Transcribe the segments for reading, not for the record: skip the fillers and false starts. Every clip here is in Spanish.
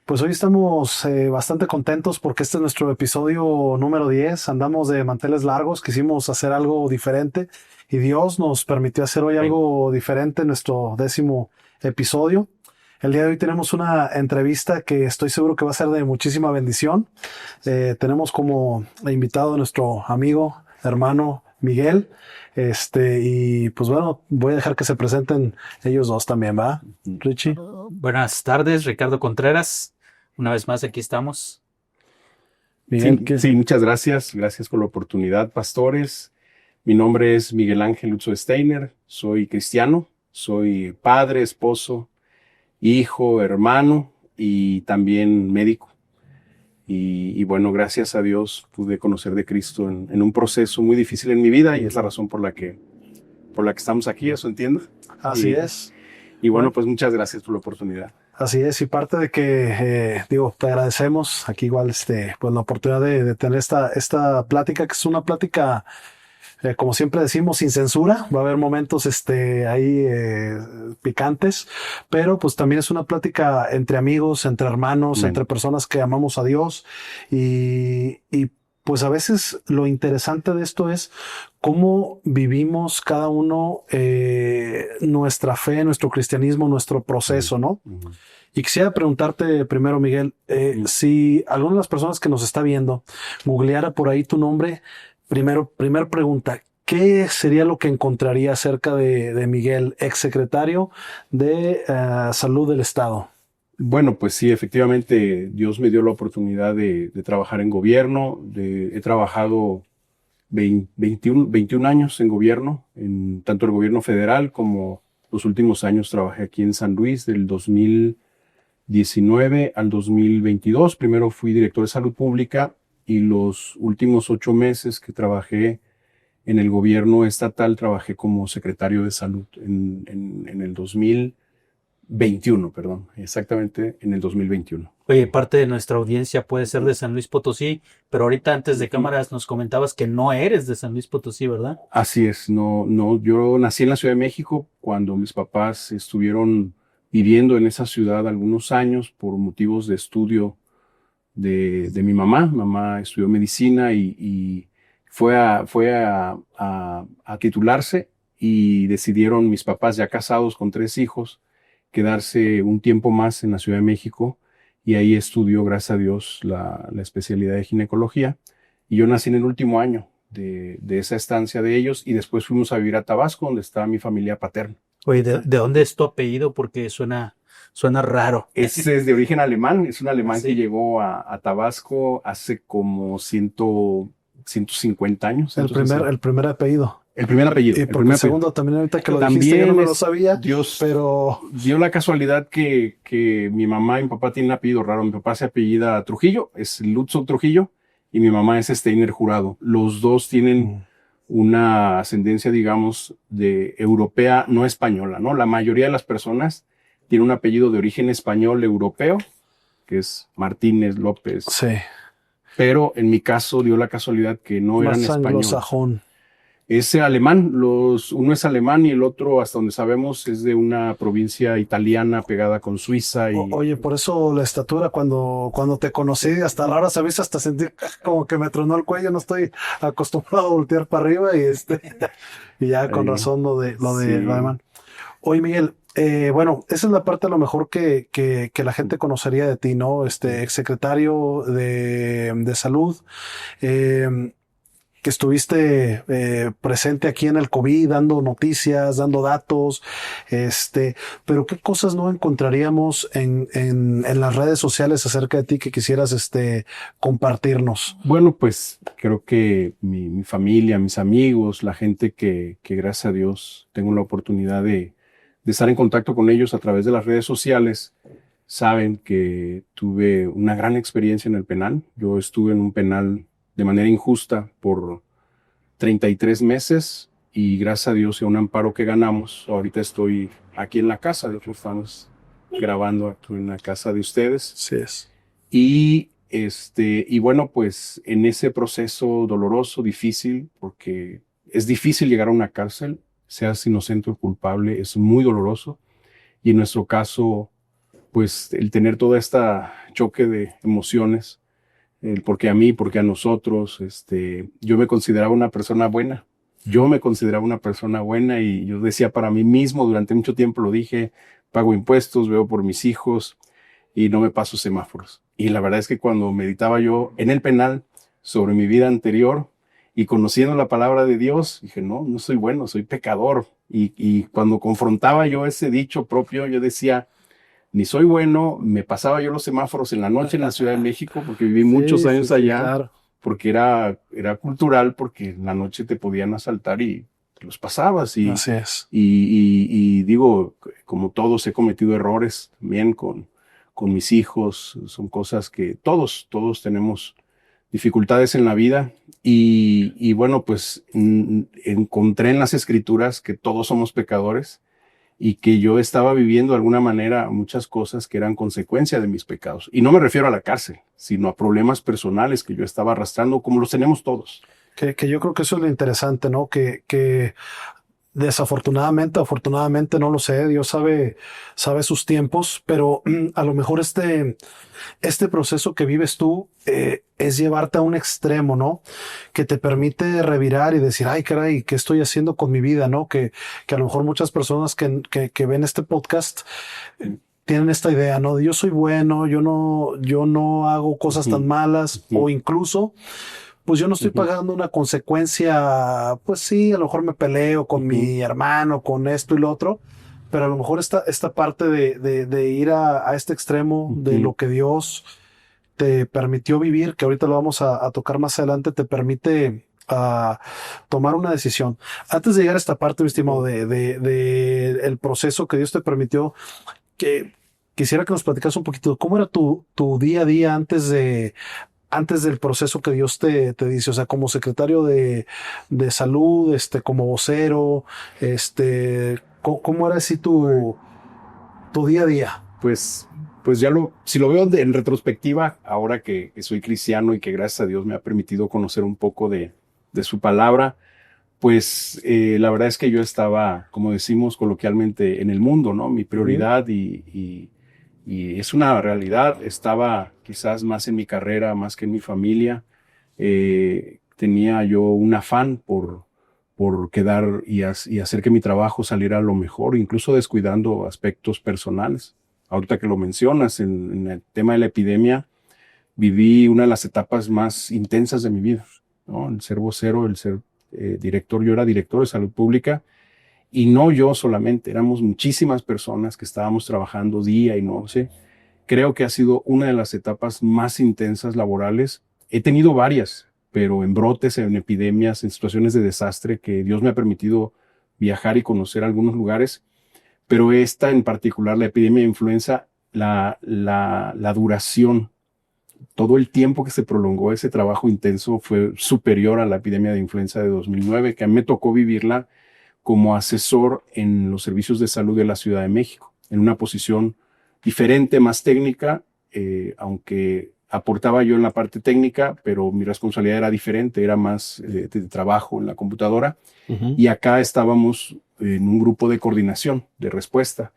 Pues hoy estamos bastante contentos porque este es nuestro episodio número 10. Andamos de manteles largos, quisimos hacer algo diferente y Dios nos permitió hacer hoy Sí. algo diferente en nuestro 10º episodio. El día de hoy tenemos una entrevista que estoy seguro que va a ser de muchísima bendición. Tenemos como invitado a nuestro amigo, hermano Miguel. Y pues bueno, voy a dejar que se presenten ellos dos también, ¿va? Richie. Buenas tardes, Ricardo Contreras. Una vez más aquí estamos. Miguel, Sí, ¿qué? sí, muchas gracias. Gracias por la oportunidad, pastores. Mi nombre es Miguel Ángel Lutzo Steiner. Soy cristiano, soy padre, esposo, hijo, hermano y también médico. Y bueno, gracias a Dios pude conocer de Cristo en un proceso muy difícil en mi vida y es la razón por la que estamos aquí, eso entiendo. Así Y, es. y bueno, Bueno, pues muchas gracias por la oportunidad. así es. Y parte de que, digo, te agradecemos aquí igual, pues la oportunidad de tener esta plática, que es una plática, como siempre decimos, sin censura. Va a haber momentos, ahí picantes, pero pues también es una plática entre amigos, entre hermanos, entre Amén. personas que amamos a Dios y pues a veces lo interesante de esto es cómo vivimos cada uno nuestra fe, nuestro cristianismo, nuestro Ujú, proceso, ¿no? ujú, Y quisiera preguntarte primero, Miguel, ujú. si alguna de las personas que nos está viendo googleara por ahí tu nombre, primer pregunta, ¿qué sería lo que encontraría acerca de Miguel, exsecretario de Salud del Estado? Bueno, pues sí, efectivamente, Dios me dio la oportunidad de trabajar en gobierno. He trabajado 21 años en gobierno, en tanto el gobierno federal como los últimos años trabajé aquí en San Luis, del 2019 al 2022. Primero fui director de salud pública y los últimos 8 meses que trabajé en el gobierno estatal, trabajé como secretario de salud en el 2021, perdón, exactamente en el 2021. Oye, parte de nuestra audiencia puede ser de San Luis Potosí, pero ahorita antes de Ujú. cámaras nos comentabas que no eres de San Luis Potosí, ¿verdad? Así es, no, no, yo nací en la Ciudad de México cuando mis papás estuvieron viviendo en esa ciudad algunos años por motivos de estudio de mi mamá. Mamá estudió medicina y fue a titularse y decidieron mis papás, ya casados con 3 hijos, quedarse un tiempo más en la Ciudad de México y ahí estudió, gracias a Dios, la especialidad de ginecología. Y yo nací en el último año de esa estancia de ellos y después fuimos a vivir a Tabasco, donde está mi familia paterna. Oye, ¿de dónde es tu apellido? Porque suena raro. Es de origen alemán, es un alemán que Sí. llegó a Tabasco hace como 150 años, El primer, 160. el primer apellido. El primer apellido, Y el porque el primer apellido. segundo también ahorita que lo dijiste, yo no También me lo sabía, Dios pero dio la casualidad que mi mamá y mi papá tienen un apellido raro. Mi papá se apellida Trujillo, es Lutzo Trujillo, y mi mamá es Steiner Jurado. Los dos tienen mm, una ascendencia, digamos, de europea, no española, ¿no? La mayoría de las personas tienen un apellido de origen español europeo, que es Martínez, López, sí, pero en mi caso dio la casualidad que no eran más españoles. anglosajón. Es alemán, uno es alemán y el otro, hasta donde sabemos, es de una provincia italiana pegada con Suiza y Oye, por eso la estatura, cuando te conocí, hasta la hora sabes, hasta sentí como que me tronó el cuello, no estoy acostumbrado a voltear para arriba y ya con ahí, razón lo de sí. alemán. Oye, Miguel, bueno, esa es la parte a lo mejor que la gente conocería de ti, ¿no? Exsecretario de Salud. eh, que estuviste presente aquí en el COVID, dando noticias, dando datos, pero qué cosas no encontraríamos en las redes sociales acerca de ti que quisieras compartirnos. Bueno, pues creo que mi familia, mis amigos, la gente que gracias a Dios tengo la oportunidad de estar en contacto con ellos a través de las redes sociales, saben que tuve una gran experiencia en el penal. Yo estuve en un penal de manera injusta por 33 meses y gracias a Dios y a un amparo que ganamos, ahorita estoy aquí en la casa. De hecho estamos grabando aquí en la casa de ustedes. Sí es. Y bueno, pues en ese proceso doloroso, difícil, porque es difícil llegar a una cárcel, seas inocente o culpable, es muy doloroso. Y en nuestro caso, pues el tener toda esta choque de emociones, el por qué a mí, por qué a nosotros, yo me consideraba una persona buena. Yo me consideraba una persona buena y yo decía para mí mismo, durante mucho tiempo lo dije, pago impuestos, veo por mis hijos y no me paso semáforos. Y la verdad es que cuando meditaba yo en el penal sobre mi vida anterior y conociendo la palabra de Dios, dije, no soy bueno, soy pecador. Y cuando confrontaba yo ese dicho propio, yo decía, ni soy bueno, me pasaba yo los semáforos en la noche en la Ciudad de México, porque viví muchos años allá, claro. porque era cultural, porque en la noche te podían asaltar y los pasabas. Así es. Y digo, como todos he cometido errores también con mis hijos, son cosas que todos tenemos dificultades en la vida y bueno, pues encontré en las escrituras que todos somos pecadores y que yo estaba viviendo de alguna manera muchas cosas que eran consecuencia de mis pecados. Y no me refiero a la cárcel, sino a problemas personales que yo estaba arrastrando, como los tenemos todos. Que yo creo que eso es lo interesante, ¿no? Que desafortunadamente, afortunadamente, no lo sé, Dios sabe sus tiempos, pero a lo mejor este proceso que vives tú es llevarte a un extremo, ¿no? Que te permite revirar y decir, ay, caray, ¿qué estoy haciendo con mi vida? ¿No? Que a lo mejor muchas personas que ven este podcast tienen esta idea, ¿no? De yo soy bueno, yo no hago cosas tan malas, o incluso pues yo no estoy pagando una consecuencia, pues sí, a lo mejor me peleo con mi hermano, con esto y lo otro, pero a lo mejor esta parte de ir a este extremo de lo que Dios te permitió vivir, que ahorita lo vamos a tocar más adelante, te permite tomar una decisión. Antes de llegar a esta parte, mi estimado, de el proceso que Dios te permitió, que quisiera que nos platicas un poquito, ¿cómo era tu día a día antes del proceso que Dios te dice? O sea, como secretario de salud, como vocero, ¿cómo era así tu día a día? Pues ya si lo veo en retrospectiva, ahora que soy cristiano y que gracias a Dios me ha permitido conocer un poco de su palabra, pues la verdad es que yo estaba, como decimos coloquialmente, en el mundo, ¿no? Mi prioridad y es una realidad, estaba quizás más en mi carrera, más que en mi familia. Tenía yo un afán por quedar y hacer que mi trabajo saliera lo mejor, incluso descuidando aspectos personales. Ahorita que lo mencionas, en el tema de la epidemia, viví una de las etapas más intensas de mi vida, ¿no? El ser vocero, el ser director. Yo era director de salud pública. Y no yo solamente, éramos muchísimas personas que estábamos trabajando día y noche. Creo que ha sido una de las etapas más intensas laborales. He tenido varias, pero en brotes, en epidemias, en situaciones de desastre que Dios me ha permitido viajar y conocer algunos lugares. Pero esta en particular, la epidemia de influenza, la duración, todo el tiempo que se prolongó ese trabajo intenso fue superior a la epidemia de influenza de 2009, que a mí me tocó vivirla como asesor en los servicios de salud de la Ciudad de México, en una posición diferente, más técnica, aunque aportaba yo en la parte técnica, pero mi responsabilidad era diferente, era más de trabajo en la computadora. Y acá estábamos en un grupo de coordinación, de respuesta.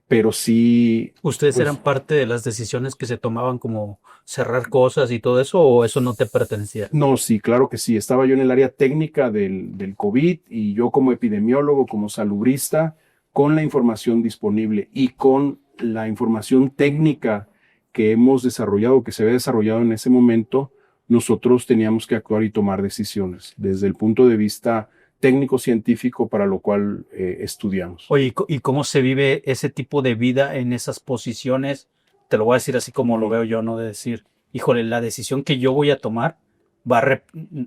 Pero sí... ¿Ustedes pues, eran parte de las decisiones que se tomaban, como cerrar cosas y todo eso, o eso no te pertenecía? No, sí, claro que sí. Estaba yo en el área técnica del COVID y yo como epidemiólogo, como salubrista, con la información disponible y con la información técnica que hemos desarrollado, que se había desarrollado en ese momento, nosotros teníamos que actuar y tomar decisiones desde el punto de vista técnico-científico, para lo cual estudiamos. Oye, ¿y cómo se vive ese tipo de vida en esas posiciones? Te lo voy a decir así como lo veo yo, ¿no? De decir, híjole, la decisión que yo voy a tomar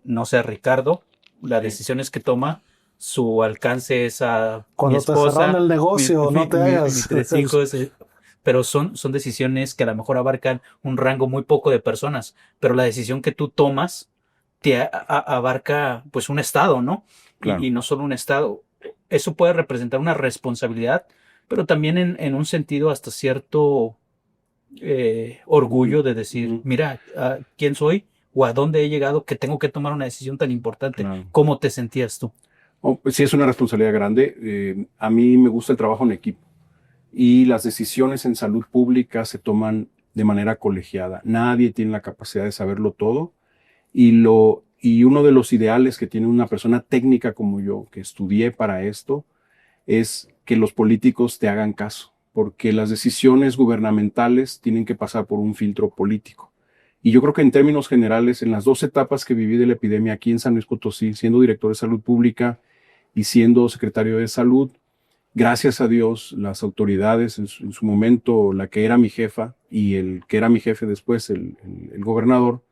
no sé, Ricardo, las decisiones que toma, su alcance es a Cuando mi esposa, te cerraron el negocio, no te hagas. mis 3 hijos, pero son decisiones que a lo mejor abarcan un rango muy poco de personas, pero la decisión que tú tomas te abarca pues un estado, ¿no? Claro. Y no solo un estado. Eso puede representar una responsabilidad, pero también en un sentido hasta cierto orgullo de decir, mira, ¿quién soy? O a dónde he llegado, que tengo que tomar una decisión tan importante. Claro. ¿Cómo te sentías tú? Pues sí, es una responsabilidad grande. A mí me gusta el trabajo en equipo y las decisiones en salud pública se toman de manera colegiada. Nadie tiene la capacidad de saberlo todo y uno de los ideales que tiene una persona técnica como yo, que estudié para esto, es que los políticos te hagan caso, porque las decisiones gubernamentales tienen que pasar por un filtro político. Y yo creo que en términos generales, en las 2 etapas que viví de la epidemia aquí en San Luis Potosí, siendo director de salud pública y siendo secretario de salud, gracias a Dios, las autoridades, en su momento, la que era mi jefa y el que era mi jefe después, el gobernador,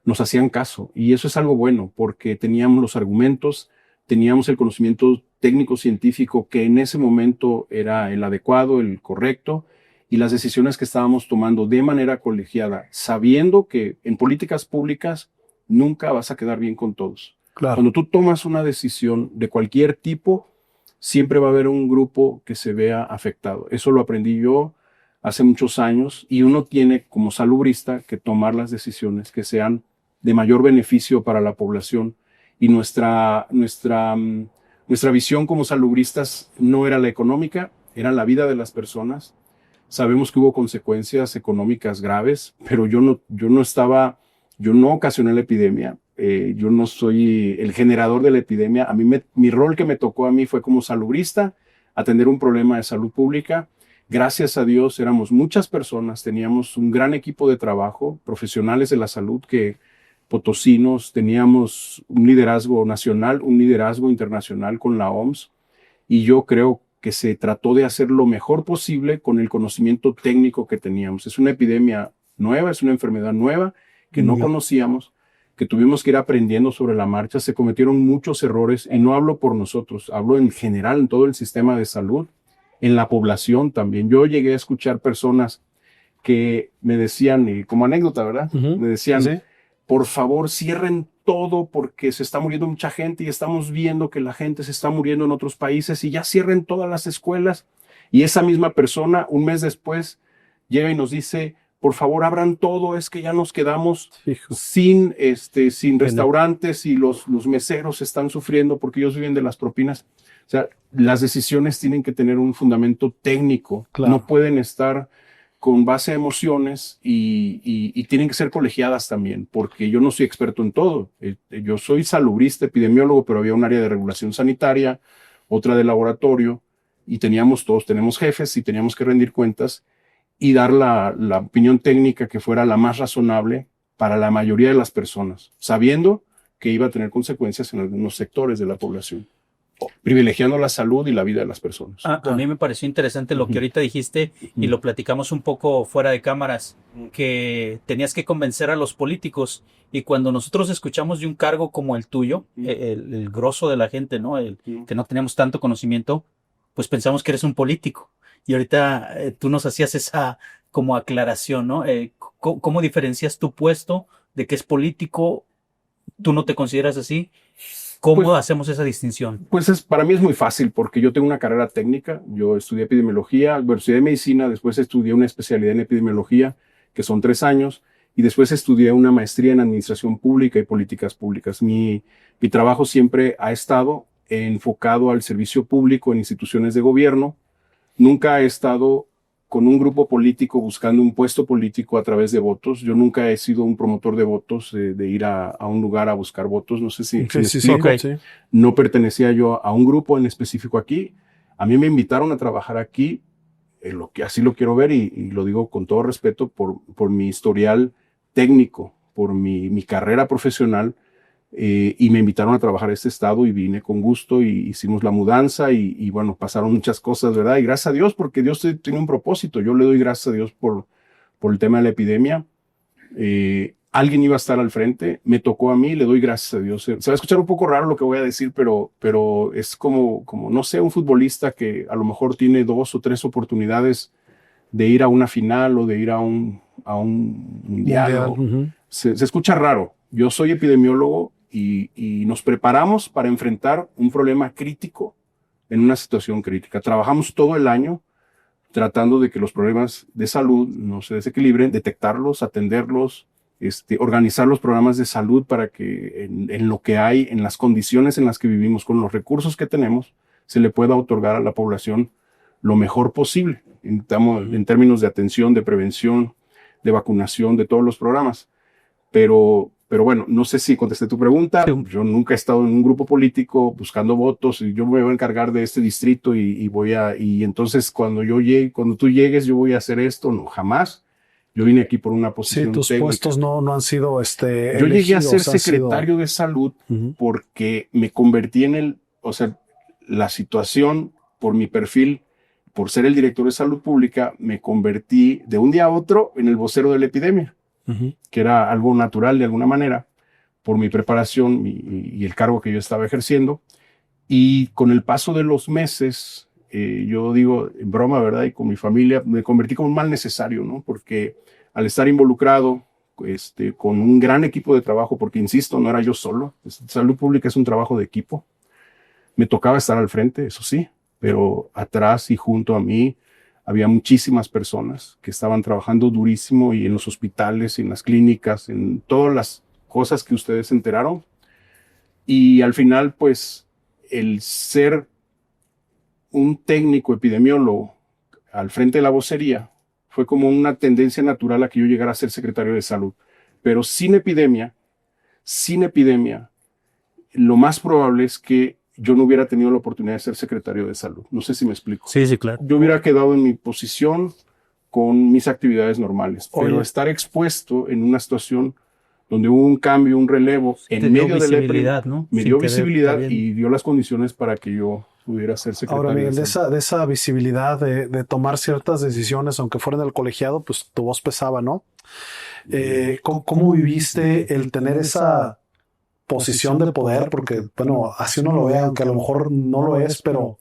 nos hacían caso. Y eso es algo bueno, porque teníamos los argumentos, teníamos el conocimiento técnico-científico que en ese momento era el adecuado, el correcto, y las decisiones que estábamos tomando de manera colegiada, sabiendo que en políticas públicas nunca vas a quedar bien con todos. Claro. Cuando tú tomas una decisión de cualquier tipo, siempre va a haber un grupo que se vea afectado. Eso lo aprendí yo hace muchos años y uno tiene como salubrista que tomar las decisiones que sean de mayor beneficio para la población. Y nuestra visión como salubristas no era la económica, era la vida de las personas. Sabemos que hubo consecuencias económicas graves, pero yo no ocasioné la epidemia. Yo no soy el generador de la epidemia. Mi rol que me tocó a mí fue como salubrista, atender un problema de salud pública. Gracias a Dios éramos muchas personas, teníamos un gran equipo de trabajo, profesionales de la salud que potosinos, teníamos un liderazgo nacional, un liderazgo internacional con la OMS, y yo creo que se trató de hacer lo mejor posible con el conocimiento técnico que teníamos. Es una epidemia nueva, es una enfermedad nueva que no conocíamos, que tuvimos que ir aprendiendo sobre la marcha. Se cometieron muchos errores, y no hablo por nosotros, hablo en general en todo el sistema de salud, en la población también. Yo llegué a escuchar personas que me decían, y como anécdota, ¿verdad? Me decían, ¿Sí? Por favor, cierren todo porque se está muriendo mucha gente y estamos viendo que la gente se está muriendo en otros países y ya cierren todas las escuelas. Y esa misma persona, un mes después, llega y nos dice, por favor, abran todo, es que ya nos quedamos sin restaurantes y los meseros están sufriendo porque ellos viven de las propinas. O sea, las decisiones tienen que tener un fundamento técnico, Claro. no pueden estar con base a emociones y tienen que ser colegiadas también, porque yo no soy experto en todo. Yo soy salubrista, epidemiólogo, pero había un área de regulación sanitaria, otra de laboratorio, y todos tenemos jefes y teníamos que rendir cuentas y dar la opinión técnica que fuera la más razonable para la mayoría de las personas, sabiendo que iba a tener consecuencias en algunos sectores de la población, privilegiando la salud y la vida de las personas. A mí me pareció interesante lo que ahorita dijiste y lo platicamos un poco fuera de cámaras, que tenías que convencer a los políticos, y cuando nosotros escuchamos de un cargo como el tuyo, el grosso de la gente, ¿no? Que no tenemos tanto conocimiento, pues pensamos que eres un político. Y ahorita tú nos hacías esa como aclaración, ¿no? ¿Cómo diferencias tu puesto de que es político? ¿Tú no te consideras así? ¿Cómo hacemos esa distinción? Pues para mí es muy fácil porque yo tengo una carrera técnica. Yo estudié epidemiología, estudié medicina, después estudié una especialidad en epidemiología, que son 3 años, y después estudié una maestría en administración pública y políticas públicas. Mi trabajo siempre ha estado enfocado al servicio público en instituciones de gobierno. Nunca he estado con un grupo político buscando un puesto político a través de votos. Yo nunca he sido un promotor de votos, de ir a un lugar a buscar votos. No sé si me explico. Okay. No pertenecía yo a un grupo en específico aquí. A mí me invitaron a trabajar aquí, así lo quiero ver, y lo digo con todo respeto por mi historial técnico, por mi carrera profesional, y me invitaron a trabajar a este estado y vine con gusto y hicimos la mudanza y bueno, pasaron muchas cosas, ¿verdad? Y gracias a Dios, porque Dios tiene un propósito. Yo le doy gracias a Dios por el tema de la epidemia. Alguien iba a estar al frente, me tocó a mí, le doy gracias a Dios. Se va a escuchar un poco raro lo que voy a decir, pero es como, no sé, un futbolista que a lo mejor tiene 2 o 3 oportunidades de ir a una final o de ir a un mundial. Se escucha raro. Yo soy epidemiólogo y nos preparamos para enfrentar un problema crítico en una situación crítica. Trabajamos todo el año tratando de que los problemas de salud no se desequilibren, detectarlos, atenderlos, organizar los programas de salud para que en lo que hay, en las condiciones en las que vivimos, con los recursos que tenemos, se le pueda otorgar a la población lo mejor posible en términos de atención, de prevención, de vacunación, de todos los programas. Pero bueno, no sé si contesté tu pregunta. Sí. Yo nunca he estado en un grupo político buscando votos y yo me voy a encargar de este distrito y entonces cuando tú llegues yo voy a hacer esto. No, jamás. Yo vine aquí por una Sí, posición tus técnica. puestos no han sido Yo llegué a ser elegidos, han secretario de salud Ujú. porque me convertí o sea, la situación por mi perfil, por ser el director de salud pública, me convertí de un día a otro en el vocero de la epidemia, Ujú. que era algo natural de alguna manera, por mi preparación y el cargo que yo estaba ejerciendo. Y con el paso de los meses, yo digo, en broma, ¿verdad? Y con mi familia, me convertí como un mal necesario, ¿no? Porque al estar involucrado con un gran equipo de trabajo, porque insisto, no era yo solo, salud pública es un trabajo de equipo. Me tocaba estar al frente, eso sí, pero atrás y junto a mí había muchísimas personas que estaban trabajando durísimo y en los hospitales, en las clínicas, en todas las cosas que ustedes se enteraron. Y al final, pues, el ser un técnico epidemiólogo al frente de la vocería fue como una tendencia natural a que yo llegara a ser secretario de salud. Pero sin epidemia, lo más probable es que yo no hubiera tenido la oportunidad de ser secretario de salud. No sé si me explico. Sí, sí, claro. Yo hubiera quedado en mi posición con mis actividades normales, pero Oye. estar expuesto en una situación donde hubo un cambio, un relevo Te en dio medio de la visibilidad, ¿no? me Sin dio querer, visibilidad está bien. y dio las condiciones para que yo pudiera ser secretario Ahora, Miguel, de salud. de esa visibilidad de tomar ciertas decisiones, aunque fueran del colegiado, pues tu voz pesaba, ¿no? ¿Cómo viviste el tener esa posición de poder? Porque, bueno, así uno lo ve, aunque a lo mejor no lo es, pero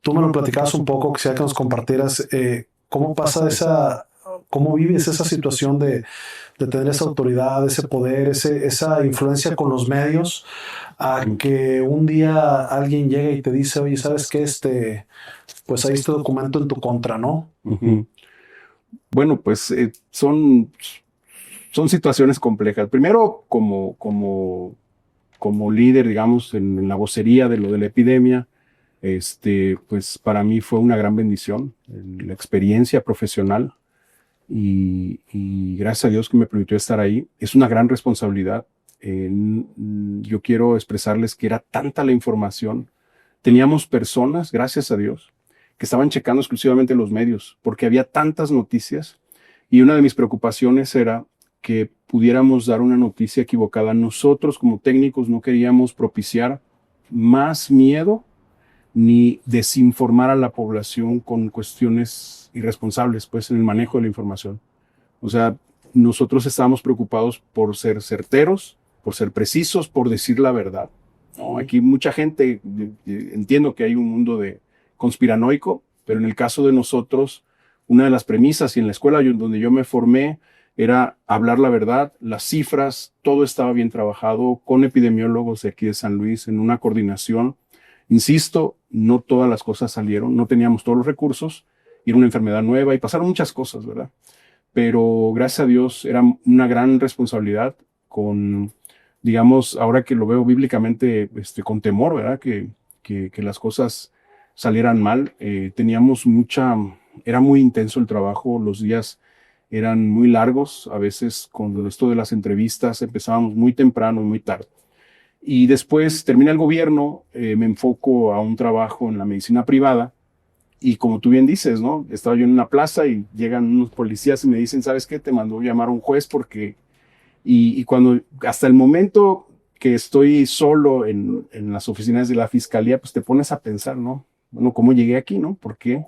tú me lo platicabas un poco, quisiera que nos compartieras cómo pasa cómo vives esa situación de tener esa autoridad, ese poder, esa influencia con los medios, a que un día alguien llegue y te dice, oye, ¿sabes qué? Pues ahí este documento en tu contra, ¿no? Ujú. Bueno, pues son situaciones complejas. Primero, como líder, digamos, en la vocería de lo de la epidemia, pues para mí fue una gran bendición, la experiencia profesional y gracias a Dios que me permitió estar ahí. Es una gran responsabilidad. Yo quiero expresarles que era tanta la información. Teníamos personas, gracias a Dios, que estaban checando exclusivamente los medios, porque había tantas noticias y una de mis preocupaciones era que pudiéramos dar una noticia equivocada. Nosotros como técnicos no queríamos propiciar más miedo ni desinformar a la población con cuestiones irresponsables, pues, en el manejo de la información. O sea, nosotros estábamos preocupados por ser certeros, por ser precisos, por decir la verdad. ¿No? Aquí mucha gente, entiendo que hay un mundo de conspiranoico, pero en el caso de nosotros, una de las premisas y en la escuela donde yo me formé era hablar la verdad, las cifras, todo estaba bien trabajado con epidemiólogos de aquí de San Luis en una coordinación. Insisto, no todas las cosas salieron, no teníamos todos los recursos, y era una enfermedad nueva y pasaron muchas cosas, ¿verdad? Pero gracias a Dios era una gran responsabilidad digamos, ahora que lo veo bíblicamente, con temor, ¿verdad? Que las cosas salieran mal. Era muy intenso el trabajo, los días eran muy largos, a veces con esto de las entrevistas empezábamos muy temprano y muy tarde. Y después termina el gobierno, me enfoco a un trabajo en la medicina privada y como tú bien dices, ¿no? Estaba yo en una plaza y llegan unos policías y me dicen, ¿sabes qué? Te mandó llamar a un juez porque... Y cuando hasta el momento que estoy solo en las oficinas de la fiscalía, pues te pones a pensar, ¿no? Bueno, ¿cómo llegué aquí, no? ¿Por qué?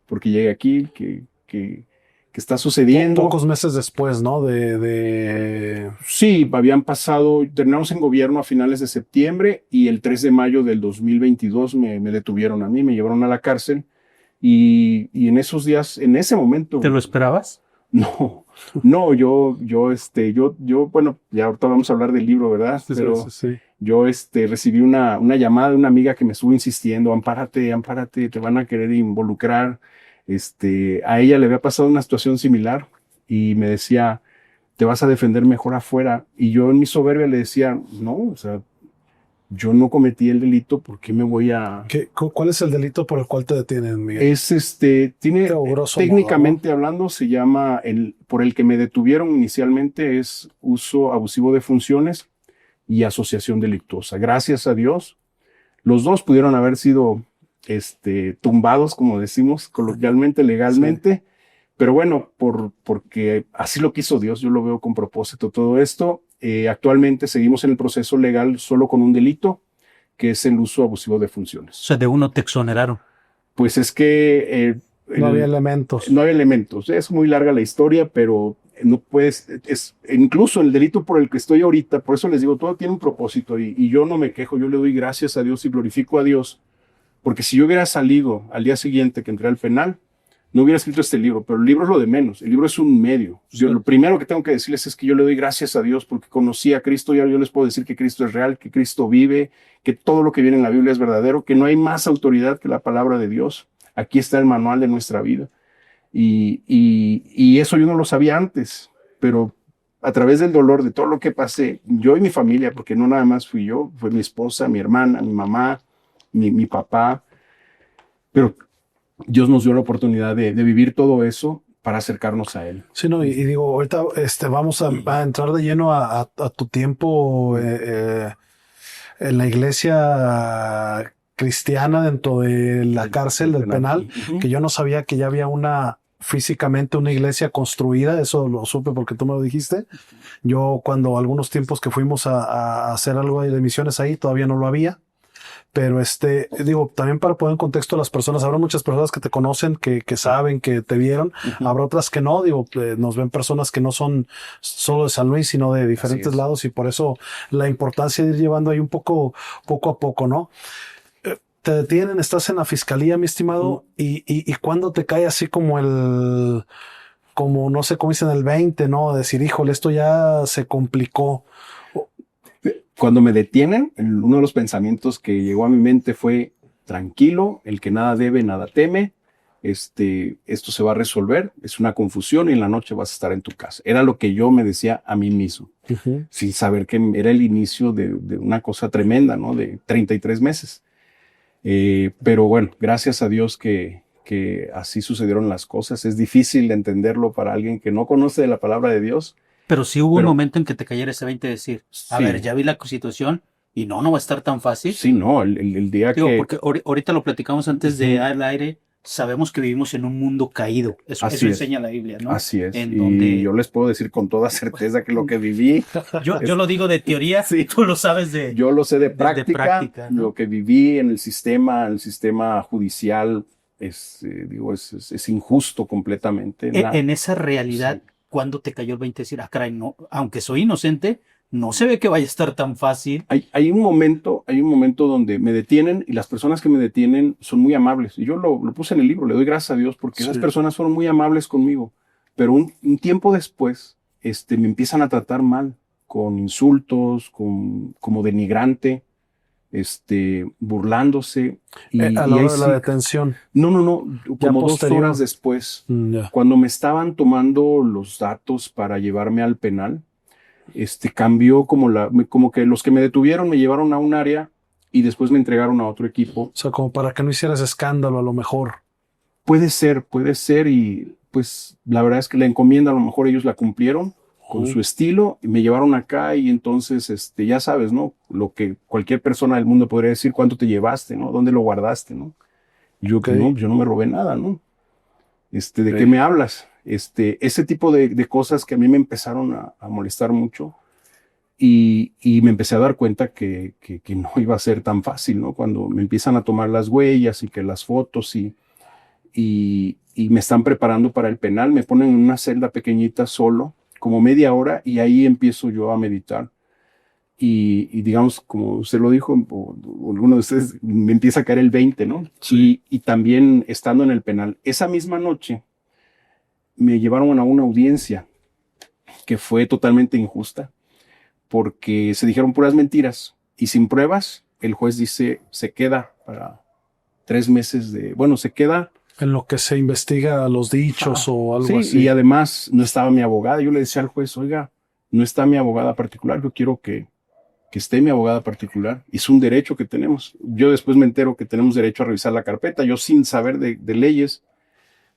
Porque llegué aquí, ¿qué está sucediendo? Pocos meses después, ¿no? Sí, habían pasado, terminamos en gobierno a finales de septiembre y el 3 de mayo del 2022 me detuvieron a mí, me llevaron a la cárcel y en esos días, en ese momento... ¿Te lo esperabas? No, yo, bueno, ya ahorita vamos a hablar del libro, ¿verdad? Pero Sí. yo, recibí una llamada de una amiga que me estuvo insistiendo, ampárate, te van a querer involucrar. A ella le había pasado una situación similar y me decía, te vas a defender mejor afuera. Y yo en mi soberbia le decía, no, o sea, yo no cometí el delito, ¿por qué me voy a...? ¿Cuál es el delito por el cual te detienen, Miguel? Tiene, Grosso técnicamente modo, ¿no? hablando, se llama, por el que me detuvieron inicialmente es uso abusivo de funciones y asociación delictuosa. Gracias a Dios, los dos pudieron haber sido, tumbados, como decimos coloquialmente, legalmente, sí. Pero bueno, porque así lo quiso Dios, yo lo veo con propósito todo esto. Actualmente seguimos en el proceso legal solo con un delito, que es el uso abusivo de funciones. O sea, de uno te exoneraron. Pues es que... no había elementos. No había elementos. Es muy larga la historia, pero no puedes... incluso el delito por el que estoy ahorita, por eso les digo, todo tiene un propósito y yo no me quejo, yo le doy gracias a Dios y glorifico a Dios, porque si yo hubiera salido al día siguiente que entré al penal, no hubiera escrito este libro, pero el libro es lo de menos, el libro es un medio. Yo, lo primero que tengo que decirles es que yo le doy gracias a Dios porque conocí a Cristo y ahora yo les puedo decir que Cristo es real, que Cristo vive, que todo lo que viene en la Biblia es verdadero, que no hay más autoridad que la palabra de Dios. Aquí está el manual de nuestra vida. Y eso yo no lo sabía antes, pero a través del dolor de todo lo que pasé, yo y mi familia, porque no nada más fui yo, fue mi esposa, mi hermana, mi mamá, mi papá, pero Dios nos dio la oportunidad de vivir todo eso para acercarnos a Él. Sí, no, y digo, ahorita vamos a entrar de lleno a tu tiempo en la iglesia cristiana dentro de la cárcel del penal, que yo no sabía que ya había físicamente una iglesia construida, eso lo supe porque tú me lo dijiste. Yo cuando algunos tiempos que fuimos a hacer algo de misiones ahí, todavía no lo había. Pero digo, también para poner en contexto a las personas, habrá muchas personas que te conocen, que saben, que te vieron, habrá otras que no, digo, nos ven personas que no son solo de San Luis, sino de diferentes lados, y por eso la importancia de ir llevando ahí un poco a poco, ¿no? Te detienen, estás en la fiscalía, mi estimado, y cuando te cae así como no sé cómo dicen, el 20, ¿no? Decir, híjole, esto ya se complicó. Cuando me detienen, uno de los pensamientos que llegó a mi mente fue, tranquilo, el que nada debe, nada teme, esto se va a resolver, es una confusión y en la noche vas a estar en tu casa. Era lo que yo me decía a mí mismo, sin saber que era el inicio de una cosa tremenda, ¿no? De 33 meses. Pero bueno, gracias a Dios que así sucedieron las cosas. Es difícil de entenderlo para alguien que no conoce de la palabra de Dios. Pero sí hubo un momento en que te cayera ese 20 de decir, a sí. ver, ya vi la situación y no va a estar tan fácil. Sí, no, el día Digo, que... porque ahorita lo platicamos antes de al aire, sabemos que vivimos en un mundo caído. Eso enseña la Biblia, ¿no? Así es. Y yo les puedo decir con toda certeza que lo que viví... yo lo digo de teoría, sí. Tú lo sabes de... Yo lo sé de práctica, ¿no? Lo que viví en el sistema judicial es injusto completamente. En esa realidad... Sí. ¿Cuándo te cayó el 20 decir, caray, no, aunque soy inocente, no se ve que vaya a estar tan fácil? Hay un momento donde me detienen y las personas que me detienen son muy amables. Y yo lo puse en el libro, le doy gracias a Dios porque esas personas fueron muy amables conmigo. Pero un tiempo después, me empiezan a tratar mal, con insultos, como denigrante, burlándose. A la hora de la detención. No, como 2 horas después, cuando me estaban tomando los datos para llevarme al penal, cambió como que los que me detuvieron me llevaron a un área y después me entregaron a otro equipo. O sea, como para que no hicieras escándalo a lo mejor. Puede ser, y pues la verdad es que la encomienda a lo mejor ellos la cumplieron con su estilo, y me llevaron acá y entonces, ya sabes, ¿no? Lo que cualquier persona del mundo podría decir, ¿cuánto te llevaste, no? ¿Dónde lo guardaste, no? Yo que no, yo no me robé nada, ¿no? ¿De qué me hablas? Ese tipo de cosas que a mí me empezaron a molestar mucho y me empecé a dar cuenta que no iba a ser tan fácil, ¿no? Cuando me empiezan a tomar las huellas y que las fotos y me están preparando para el penal, me ponen en una celda pequeñita solo, como media hora, y ahí empiezo yo a meditar. Y digamos, como usted lo dijo, o alguno de ustedes, me empieza a caer el 20, ¿no? Sí. Y también estando en el penal, esa misma noche me llevaron a una audiencia que fue totalmente injusta, porque se dijeron puras mentiras, y sin pruebas, el juez dice, se queda para 3 meses se queda... En lo que se investiga los dichos o algo así. Y además no estaba mi abogada. Yo le decía al juez, oiga, no está mi abogada particular, yo quiero que que esté mi abogada particular. Es un derecho que tenemos. Yo después me entero que tenemos derecho a revisar la carpeta. Yo, sin saber de leyes,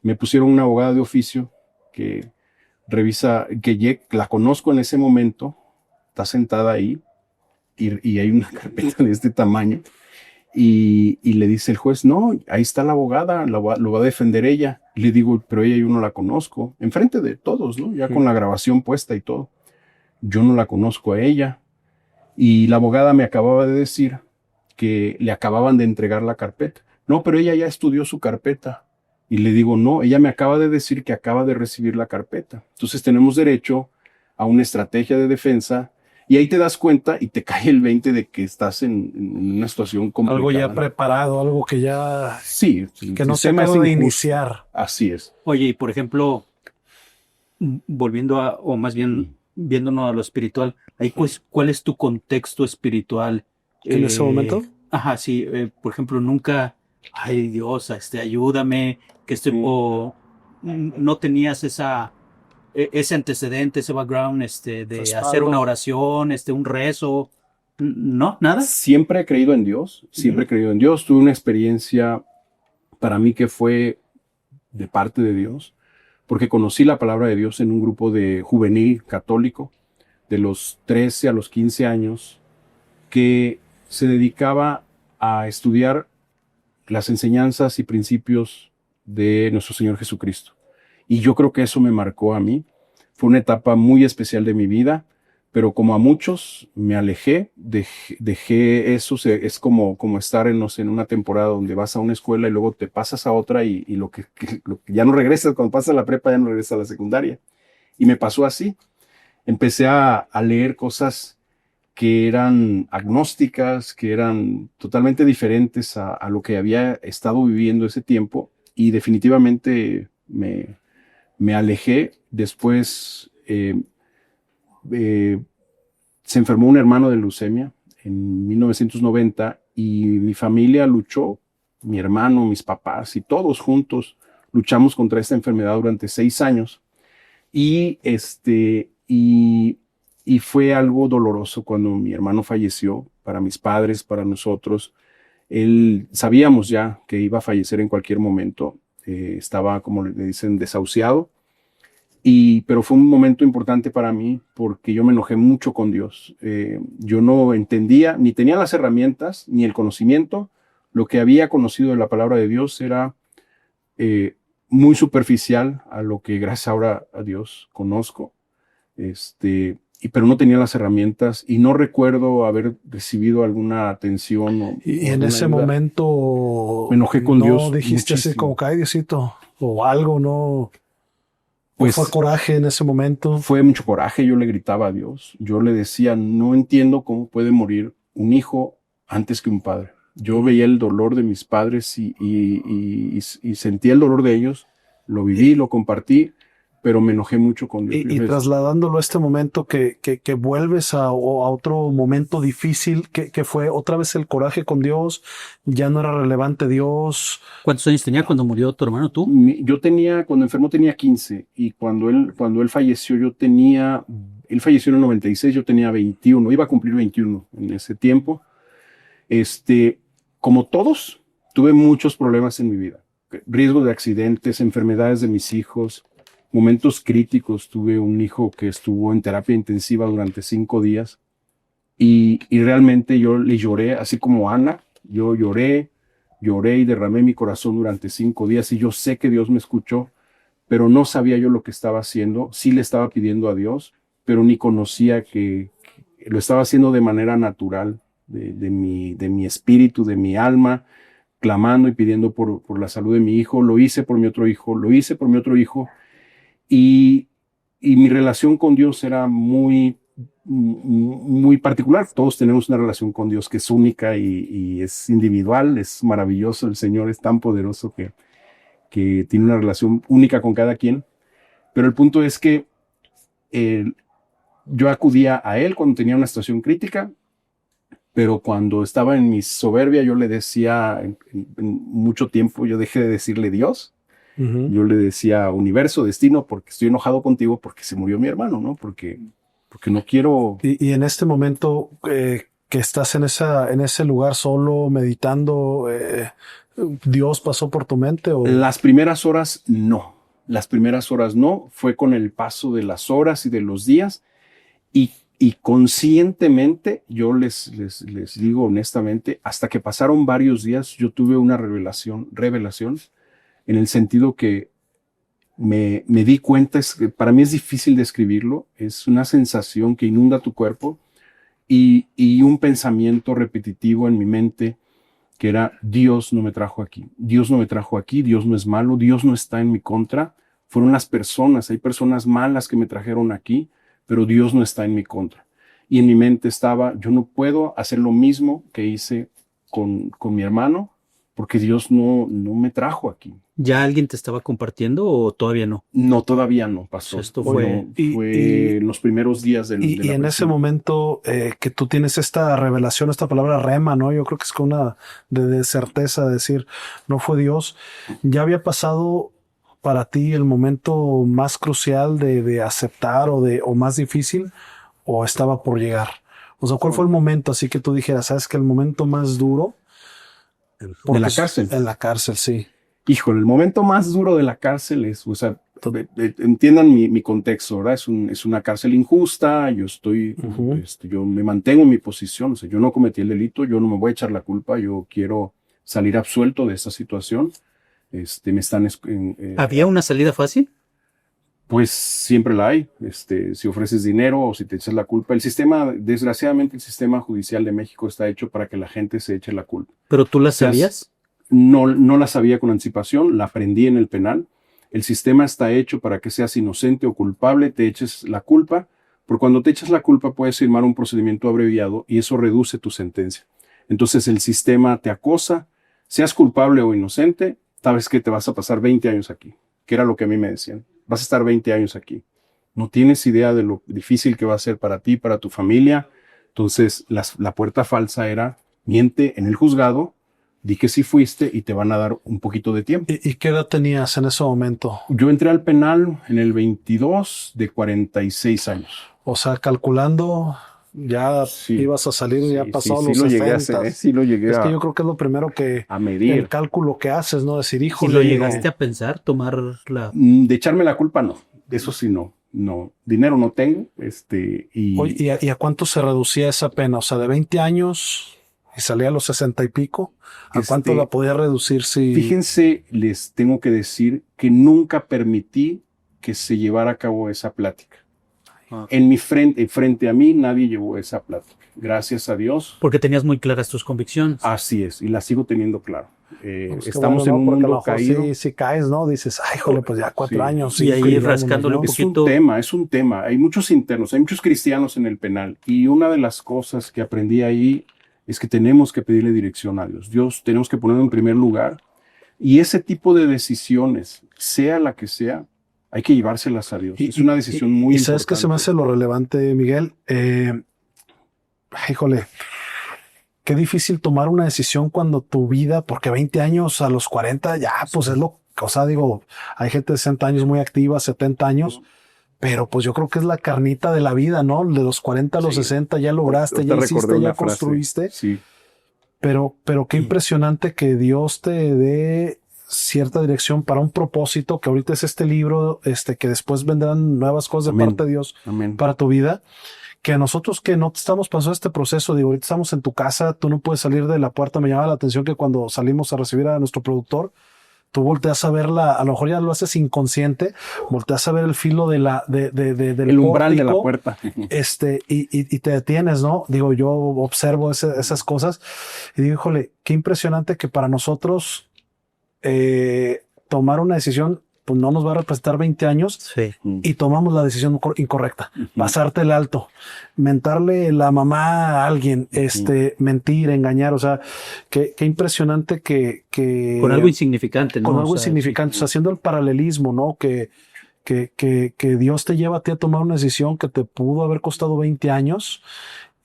me pusieron una abogada de oficio que revisa, la conozco en ese momento, está sentada ahí y hay una carpeta de este tamaño. Y le dice el juez, no, ahí está la abogada, lo va a defender ella. Y le digo, pero ella yo no la conozco, enfrente de todos, ¿no? Ya con la grabación puesta y todo. Yo no la conozco a ella. Y la abogada me acababa de decir que le acababan de entregar la carpeta. No, pero ella ya estudió su carpeta. Y le digo, no, ella me acaba de decir que acaba de recibir la carpeta. Entonces tenemos derecho a una estrategia de defensa. Y ahí te das cuenta y te cae el 20 de que estás en una situación complicada. Algo ya preparado, algo que ya... Sí. Que no se acaba de iniciar. Así es. Oye, y por ejemplo, volviendo a, o más bien viéndonos a lo espiritual, ahí pues, ¿cuál es tu contexto espiritual? ¿En ese momento? Ajá, sí. Por ejemplo, nunca, ay Dios, ayúdame, que estoy, o no tenías ese antecedente, ese background, de Respaldo. hacer una oración, un rezo. No, nada. Siempre he creído en Dios, siempre he creído en Dios. Tuve una experiencia para mí que fue de parte de Dios, porque conocí la palabra de Dios en un grupo de juvenil católico de los 13 a los 15 años que se dedicaba a estudiar las enseñanzas y principios de nuestro Señor Jesucristo. Y yo creo que eso me marcó a mí. Fue una etapa muy especial de mi vida, pero como a muchos me alejé, dejé eso. Es como estar en una temporada donde vas a una escuela y luego te pasas a otra y lo que ya no regresas, cuando pasas a la prepa ya no regresas a la secundaria. Y me pasó así. Empecé a leer cosas que eran agnósticas, que eran totalmente diferentes a lo que había estado viviendo ese tiempo, y definitivamente me alejé. Después se enfermó un hermano de leucemia en 1990 y mi familia luchó, mi hermano, mis papás y todos juntos luchamos contra esta enfermedad durante 6 años. Y fue algo doloroso cuando mi hermano falleció, para mis padres, para nosotros. Sabíamos ya que iba a fallecer en cualquier momento. Estaba, como le dicen, desahuciado. Pero fue un momento importante para mí porque yo me enojé mucho con Dios. Yo no entendía, ni tenía las herramientas, ni el conocimiento. Lo que había conocido de la palabra de Dios era muy superficial a lo que gracias ahora a Dios conozco. Pero no tenía las herramientas y no recuerdo haber recibido alguna atención. Y en ese ayuda. Momento me enojé con Dios. No dijiste muchísimo. Así como, cae Diosito, o algo, ¿no? Pues fue coraje en ese momento. Fue mucho coraje. Yo le gritaba a Dios. Yo le decía, no entiendo cómo puede morir un hijo antes que un padre. Yo veía el dolor de mis padres y sentía el dolor de ellos. Lo viví, lo compartí, pero me enojé mucho con Dios. Y trasladándolo a este momento que vuelves a otro momento difícil, que fue otra vez el coraje con Dios, ya no era relevante Dios. ¿Cuántos años tenía cuando murió tu hermano tú? Yo cuando enfermó tenía 15 y cuando él falleció él falleció en el 96, yo tenía 21, iba a cumplir 21 en ese tiempo. Como todos, tuve muchos problemas en mi vida. Riesgo de accidentes, enfermedades de mis hijos, momentos críticos. Tuve un hijo que estuvo en terapia intensiva durante 5 días y realmente yo le lloré, así como Ana. Yo lloré y derramé mi corazón durante 5 días y yo sé que Dios me escuchó, pero no sabía yo lo que estaba haciendo. Sí le estaba pidiendo a Dios, pero ni conocía que lo estaba haciendo de manera natural, de mi espíritu, de mi alma, clamando y pidiendo por la salud de mi hijo. Lo hice por mi otro hijo, y mi relación con Dios era muy, muy particular. Todos tenemos una relación con Dios que es única y es individual, es maravilloso. El Señor es tan poderoso que tiene una relación única con cada quien. Pero el punto es que yo acudía a Él cuando tenía una situación crítica, pero cuando estaba en mi soberbia, yo le decía, en mucho tiempo, yo dejé de decirle Dios. Yo le decía universo, destino, porque estoy enojado contigo porque se murió mi hermano, ¿no? Porque porque no quiero... Y en este momento que estás en ese lugar solo, meditando, ¿Dios pasó por tu mente? ¿O? Las primeras horas no. Las primeras horas no. Fue con el paso de las horas y de los días. Y conscientemente, yo les digo honestamente, hasta que pasaron varios días, yo tuve una revelación, en el sentido que me di cuenta, es que para mí es difícil describirlo, es una sensación que inunda tu cuerpo y un pensamiento repetitivo en mi mente que era: Dios no me trajo aquí, Dios no me trajo aquí, Dios no es malo, Dios no está en mi contra, fueron las personas, hay personas malas que me trajeron aquí, pero Dios no está en mi contra. Y en mi mente estaba: yo no puedo hacer lo mismo que hice con mi hermano, porque Dios no me trajo aquí. ¿Ya alguien te estaba compartiendo o todavía no? No, todavía no pasó. Esto fue... Fue en los primeros días de y en ese momento que tú tienes esta revelación, esta palabra rema, ¿no? Yo creo que es con una de certeza, de decir, no fue Dios. ¿Ya había pasado para ti el momento más crucial de aceptar o más difícil, o estaba por llegar? O sea, ¿cuál fue el momento así que tú dijeras, sabes que el momento más duro? De la cárcel. En la cárcel, sí. Híjole, el momento más duro de la cárcel es, o sea, entiendan mi contexto, ¿verdad? Es una cárcel injusta, yo estoy, yo me mantengo en mi posición, o sea, yo no cometí el delito, yo no me voy a echar la culpa, yo quiero salir absuelto de esta situación. Me están... ¿Había una salida fácil? Pues siempre la hay, si ofreces dinero o si te echas la culpa. El sistema, desgraciadamente, el sistema judicial de México está hecho para que la gente se eche la culpa. ¿Pero tú la sabías? No la sabía con anticipación, la aprendí en el penal. El sistema está hecho para que seas inocente o culpable, te eches la culpa, porque cuando te echas la culpa puedes firmar un procedimiento abreviado y eso reduce tu sentencia. Entonces el sistema te acosa, seas culpable o inocente, sabes que te vas a pasar 20 años aquí, que era lo que a mí me decían. Vas a estar 20 años aquí. No tienes idea de lo difícil que va a ser para ti, para tu familia. Entonces la puerta falsa era: miente en el juzgado, di que sí fuiste y te van a dar un poquito de tiempo. ¿Y qué edad tenías en ese momento? Yo entré al penal en el 22 de 46 años. O sea, calculando, ya ibas a salir, ya pasado los 60. Sí lo llegué es que yo creo que es lo primero a medir. El cálculo que haces, ¿no? Decir, híjole. ¿Y lo llegaste a pensar, tomar la... De echarme la culpa, no. Eso sí, no. Dinero no tengo. Oye, ¿y a cuánto se reducía esa pena? O sea, de 20 años... y salía a los 60 y pico, ¿a cuánto la podía reducir? Si... Fíjense, les tengo que decir que nunca permití que se llevara a cabo esa plática. En mi frente a mí, nadie llevó esa plática. Gracias a Dios. Porque tenías muy claras tus convicciones. Así es, y la sigo teniendo claro. Pues estamos en un mundo caído. Si caes, ¿no? Dices, ay, jole, pues ya 4 años. Y ahí rascándole un poquito. Es un tema. Hay muchos internos, hay muchos cristianos en el penal. Y una de las cosas que aprendí ahí es que tenemos que pedirle dirección a Dios. Dios tenemos que ponerlo en primer lugar. Y ese tipo de decisiones, sea la que sea, hay que llevárselas a Dios. Es una decisión muy importante. ¿Y sabes qué se me hace lo relevante, Miguel? Híjole, qué difícil tomar una decisión cuando tu vida, porque 20 años a los 40 ya, pues es lo... O sea, digo, hay gente de 60 años muy activa, 70 años... Pero pues yo creo que es la carnita de la vida, ¿no? De los 40 a los 60 ya lograste, ya hiciste, ya construiste. Sí. Pero qué impresionante que Dios te dé cierta dirección para un propósito, que ahorita es este libro, que después vendrán nuevas cosas de parte de Dios para tu vida. Que a nosotros que no estamos pasando este proceso, digo, ahorita estamos en tu casa, tú no puedes salir de la puerta. Me llama la atención que cuando salimos a recibir a nuestro productor, tú volteas a verla, a lo mejor ya lo haces inconsciente, volteas a ver el filo del el umbral pórtico, de la puerta. Y te detienes, ¿no? Digo, yo observo esas cosas y digo, híjole, qué impresionante que para nosotros tomar una decisión, pues no nos va a representar 20 años y tomamos la decisión incorrecta. Pasarte el alto, mentarle la mamá a alguien, mentir, engañar, o sea, qué impresionante que... Con algo insignificante, ¿no? Con algo insignificante, o sea, haciendo el paralelismo, ¿no? Que Dios te lleva a ti a tomar una decisión que te pudo haber costado 20 años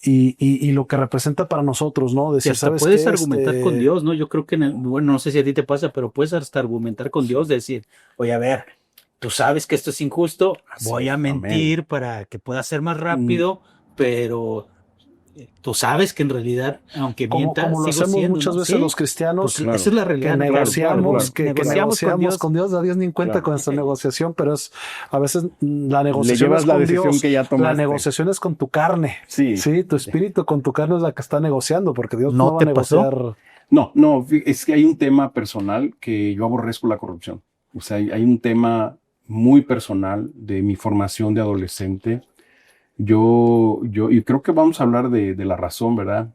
y lo que representa para nosotros, ¿no? Decir, hasta ¿sabes puedes argumentar con Dios, ¿no? Yo creo que, bueno, no sé si a ti te pasa, pero puedes hasta argumentar con Dios, decir, oye, a ver, tú sabes que esto es injusto, voy a Amén. mentir para que pueda ser más rápido, pero tú sabes que en realidad, aunque mienta, Como lo sigo hacemos siendo, muchas ¿no? veces Sí, los cristianos, pues Claro. esa es la que realidad. negociamos, que Negociamos negociamos con Dios, a Dios ni en cuenta Claro. con esta negociación, pero es a veces la Le negociación llevas es la con decisión Dios, que ya la tomaste. negociación es con tu carne, Sí. sí, tu espíritu con tu carne es la que está negociando, porque Dios ¿No no va a te pasó? negociar. No, es que hay un tema personal que yo aborrezco la corrupción. O sea, hay un tema muy personal de mi formación de adolescente. Y creo que vamos a hablar de la razón, ¿verdad?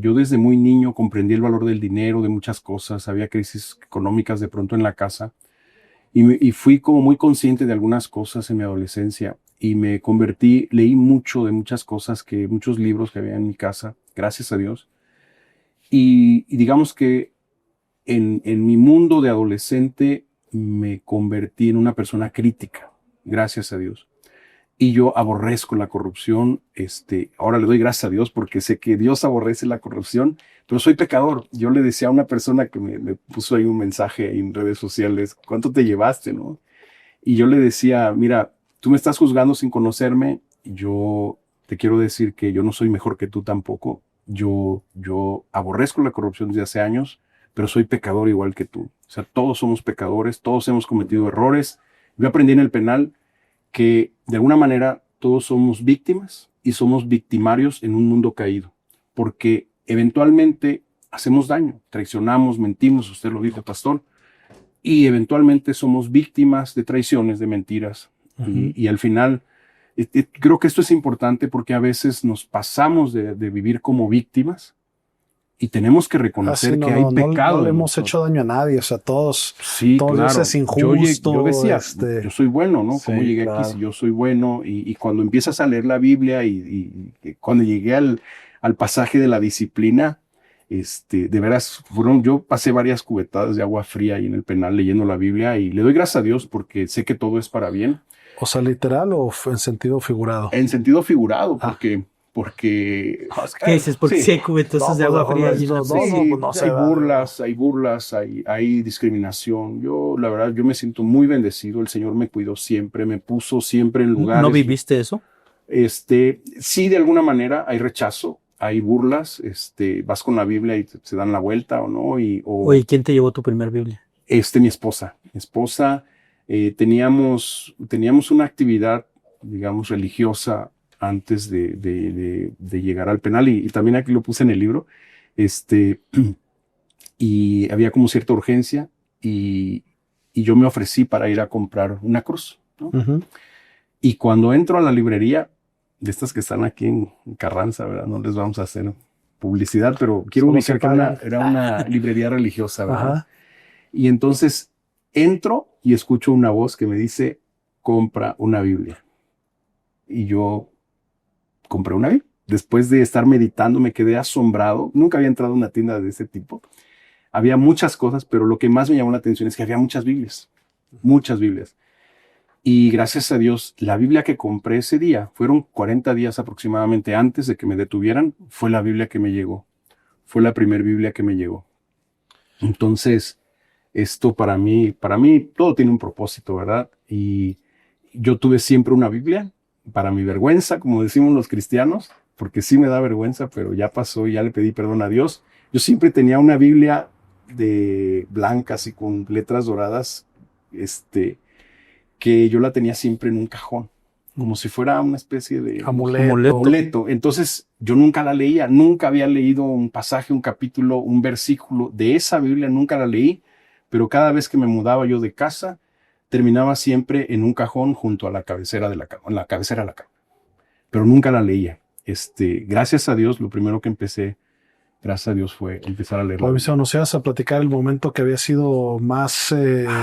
Yo desde muy niño comprendí el valor del dinero, de muchas cosas. Había crisis económicas de pronto en la casa. Y fui como muy consciente de algunas cosas en mi adolescencia. Y me convertí, leí mucho de muchas cosas, muchos libros que había en mi casa, gracias a Dios. Y digamos que en mi mundo de adolescente me convertí en una persona crítica, gracias a Dios. Y yo aborrezco la corrupción. Ahora le doy gracias a Dios porque sé que Dios aborrece la corrupción, pero soy pecador. Yo le decía a una persona que me puso ahí un mensaje en redes sociales, ¿cuánto te llevaste, no? Y yo le decía, mira, tú me estás juzgando sin conocerme. Yo te quiero decir que yo no soy mejor que tú tampoco. Yo aborrezco la corrupción desde hace años, pero soy pecador igual que tú. O sea, todos somos pecadores, todos hemos cometido errores. Yo aprendí en el penal que de alguna manera todos somos víctimas y somos victimarios en un mundo caído, porque eventualmente hacemos daño, traicionamos, mentimos, usted lo dijo, pastor, y eventualmente somos víctimas de traiciones, de mentiras. Y al final, creo que esto es importante porque a veces nos pasamos de vivir como víctimas y tenemos que reconocer que hay pecado. No le hemos hecho daño a nadie, o sea, todos claro. es injusto. Yo decía, yo soy bueno, ¿no? Sí, ¿Cómo llegué claro. aquí si yo soy bueno? Y cuando empiezas a leer la Biblia y cuando llegué al pasaje de la disciplina, de veras, yo pasé varias cubetadas de agua fría ahí en el penal leyendo la Biblia y le doy gracias a Dios porque sé que todo es para bien. O sea, literal o en sentido figurado. En sentido figurado, porque ¿Qué dices? Porque sí hay cubetazos de agua fría. Hay burlas, hay discriminación. La verdad, yo me siento muy bendecido. El Señor me cuidó siempre, me puso siempre en lugares. ¿No viviste eso? Sí, de alguna manera hay rechazo, hay burlas. Vas con la Biblia y se dan la vuelta o no. Oye, ¿quién te llevó tu primer Biblia? Mi esposa. Teníamos una actividad, digamos, religiosa antes de llegar al penal y también aquí lo puse en el libro, y había como cierta urgencia y yo me ofrecí para ir a comprar una cruz, ¿no? Y cuando entro a la librería, de estas que están aquí en Carranza, ¿verdad? No les vamos a hacer publicidad, pero quiero ubicar que era una librería religiosa, ¿verdad? Ajá. Y entonces entro y escucho una voz que me dice, compra una Biblia. Y yo compré una Biblia. Después de estar meditando, me quedé asombrado. Nunca había entrado a una tienda de ese tipo. Había muchas cosas, pero lo que más me llamó la atención es que había muchas Biblias. Muchas Biblias. Y gracias a Dios, la Biblia que compré ese día, fueron 40 días aproximadamente antes de que me detuvieran, fue la Biblia que me llegó. Fue la primera Biblia que me llegó. Entonces, esto para mí todo tiene un propósito, ¿verdad? Y yo tuve siempre una Biblia. Para mi vergüenza, como decimos los cristianos, porque sí me da vergüenza, pero ya pasó y ya le pedí perdón a Dios. Yo siempre tenía una Biblia de blanca, así con letras doradas, que yo la tenía siempre en un cajón, como si fuera una especie de amuleto. Entonces yo nunca la leía, nunca había leído un pasaje, un capítulo, un versículo de esa Biblia, nunca la leí, pero cada vez que me mudaba yo de casa, terminaba siempre en un cajón junto a la cabecera de la cama, en la cabecera de la cama. Pero nunca la leía. Gracias a Dios, lo primero que empecé, gracias a Dios, fue empezar a leerla. Nos ibas a platicar el momento que había sido más...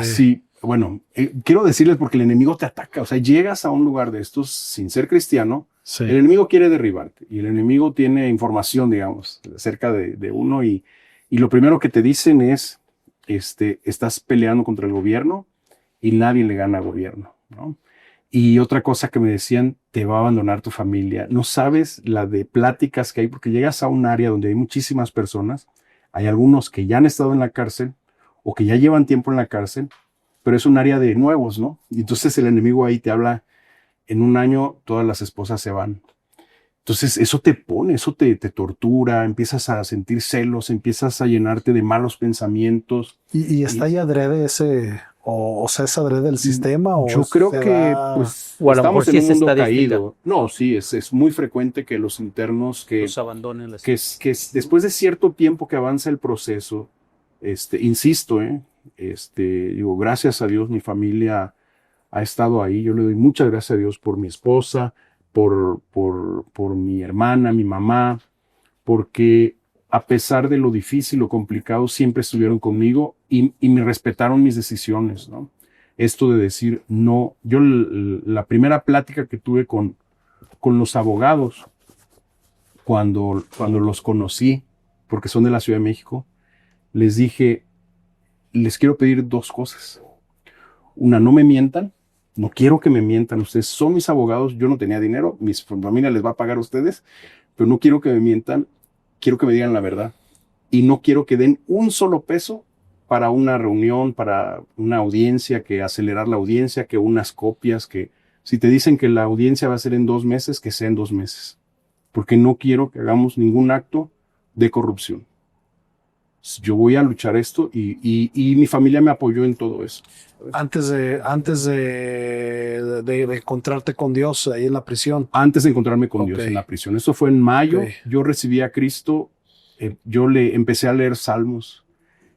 Sí, bueno, quiero decirles porque el enemigo te ataca. O sea, llegas a un lugar de estos sin ser cristiano, sí. El enemigo quiere derribarte y el enemigo tiene información, digamos, acerca de uno y lo primero que te dicen es, estás peleando contra el gobierno, y nadie le gana a gobierno, ¿no? Y otra cosa que me decían, te va a abandonar tu familia. No sabes la de pláticas que hay, porque llegas a un área donde hay muchísimas personas, hay algunos que ya han estado en la cárcel o que ya llevan tiempo en la cárcel pero es un área de nuevos, ¿no? Y entonces el enemigo ahí te habla, en un año todas las esposas se van. Entonces eso te pone, eso te tortura, empiezas a sentir celos, empiezas a llenarte de malos pensamientos. ¿Y está ahí adrede ese, o sea, es adrede el sistema? ¿O Yo creo se que da- pues O a lo mejor estamos sí en un es mundo estadística. caído. No, sí, es muy frecuente que los internos Los abandonen las... después de cierto tiempo que avanza el proceso, insisto, digo, gracias a Dios mi familia ha estado ahí. Yo le doy muchas gracias a Dios por mi esposa, por mi hermana, mi mamá, porque a pesar de lo difícil, lo complicado, siempre estuvieron conmigo y me respetaron mis decisiones, ¿no? Esto de decir no. Yo la primera plática que tuve con los abogados, cuando los conocí, porque son de la Ciudad de México, les dije, les quiero pedir dos cosas. Una, no me mientan. No quiero que me mientan. Ustedes son mis abogados. Yo no tenía dinero. Mi familia les va a pagar a ustedes. Pero no quiero que me mientan. Quiero que me digan la verdad. Y no quiero que den un solo peso para una reunión, para una audiencia, que acelerar la audiencia, que unas copias, que si te dicen que la audiencia va a ser en 2 meses, que sea en 2 meses. Porque no quiero que hagamos ningún acto de corrupción. Yo voy a luchar esto y mi familia me apoyó en todo eso. Antes de encontrarte con Dios ahí en la prisión? Antes de encontrarme con Dios Ok. en la prisión. Eso fue en mayo. Ok. Yo recibí a Cristo. Yo le empecé a leer salmos.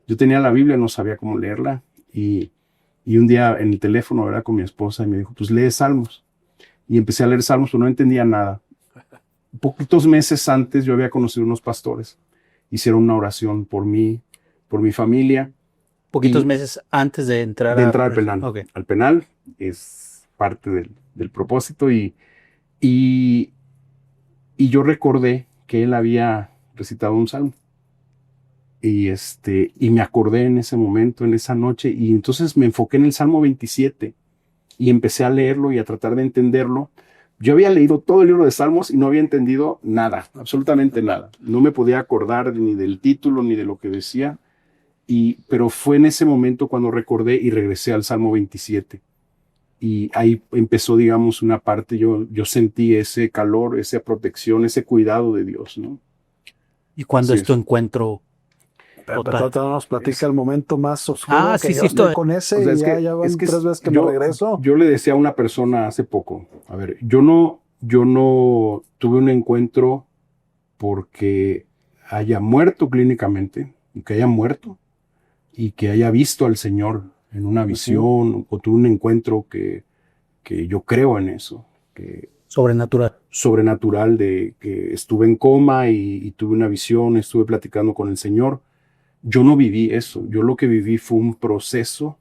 Yo tenía la Biblia, no sabía cómo leerla. Y un día en el teléfono, ¿verdad?, con mi esposa, y me dijo, pues lee salmos. Y empecé a leer salmos, pero no entendía nada. Poquitos meses antes yo había conocido unos pastores. Hicieron una oración por mí, por mi familia. Poquitos Y- meses antes de entrar De entrar al penal. Ok. Al penal es parte del propósito. Y yo recordé que él había recitado un salmo. Y me acordé en ese momento, en esa noche, y entonces me enfoqué en el Salmo 27 y empecé a leerlo y a tratar de entenderlo. Yo había leído todo el libro de Salmos y no había entendido nada, absolutamente nada. No me podía acordar ni del título ni de lo que decía, pero fue en ese momento cuando recordé y regresé al Salmo 27. Y ahí empezó, digamos, una parte, yo sentí ese calor, esa protección, ese cuidado de Dios, ¿no? ¿Y cuándo Sí, es tu encuentro Pero total? nos platica el momento más oscuro. Ah, que sí, yo sí, estoy esto- con ese O sea, y es que- ya van es que 3 veces que yo- me regreso. Yo le decía a una persona hace poco, a ver, yo no tuve un encuentro porque haya muerto clínicamente, que haya muerto y que haya visto al Señor en una visión, o tuve un encuentro que yo creo en eso, que Sobrenatural. sobrenatural, de que estuve en coma y tuve una visión, estuve platicando con el Señor. Yo no viví eso. Yo lo que viví fue un proceso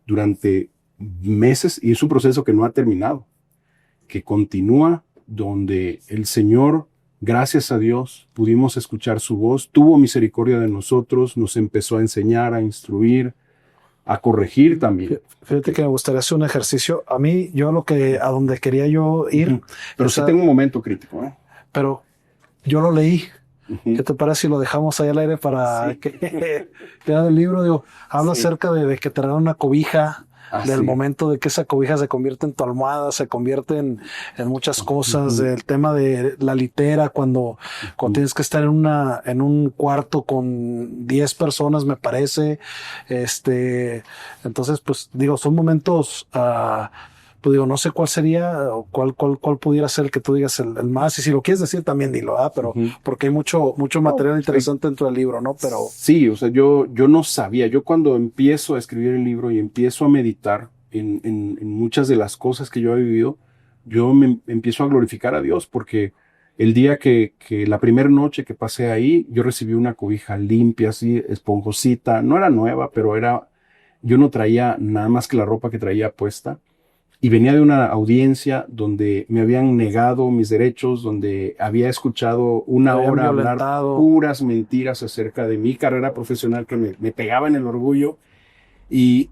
durante meses, y es un proceso que no ha terminado, que continúa, donde el Señor, gracias a Dios, pudimos escuchar su voz, tuvo misericordia de nosotros, nos empezó a enseñar, a instruir, a corregir también. Fíjate que me gustaría hacer un ejercicio. A mí, a donde quería yo ir, Ujú. Pero sí esa- tengo un momento crítico, ¿eh? pero yo lo leí. Ujú. ¿Qué te parece si lo dejamos ahí al aire para Sí. que quede el libro? Digo, habla Sí. acerca de que te dan una cobija, del sí. momento de que esa cobija se convierte en tu almohada, se convierte en muchas cosas, del tema de la litera, cuando tienes que estar en un cuarto con 10 personas, me parece. Entonces, pues digo, son momentos, pues digo, no sé cuál sería, o cuál pudiera ser el que tú digas el más, y si lo quieres decir también dilo, pero Ujú. porque hay mucho material sí. interesante dentro del libro, ¿no? Pero Sí, o sea, yo no sabía. Yo cuando empiezo a escribir el libro y empiezo a meditar en muchas de las cosas que yo he vivido, yo me empiezo a glorificar a Dios, porque el día que la primera noche que pasé ahí, yo recibí una cobija limpia, así, esponjosita. No era nueva, pero yo no traía nada más que la ropa que traía puesta. Y venía de una audiencia donde me habían negado mis derechos, donde había escuchado una te habían hora hablar violentado. puras mentiras acerca de mi carrera profesional, que me pegaba en el orgullo. Y,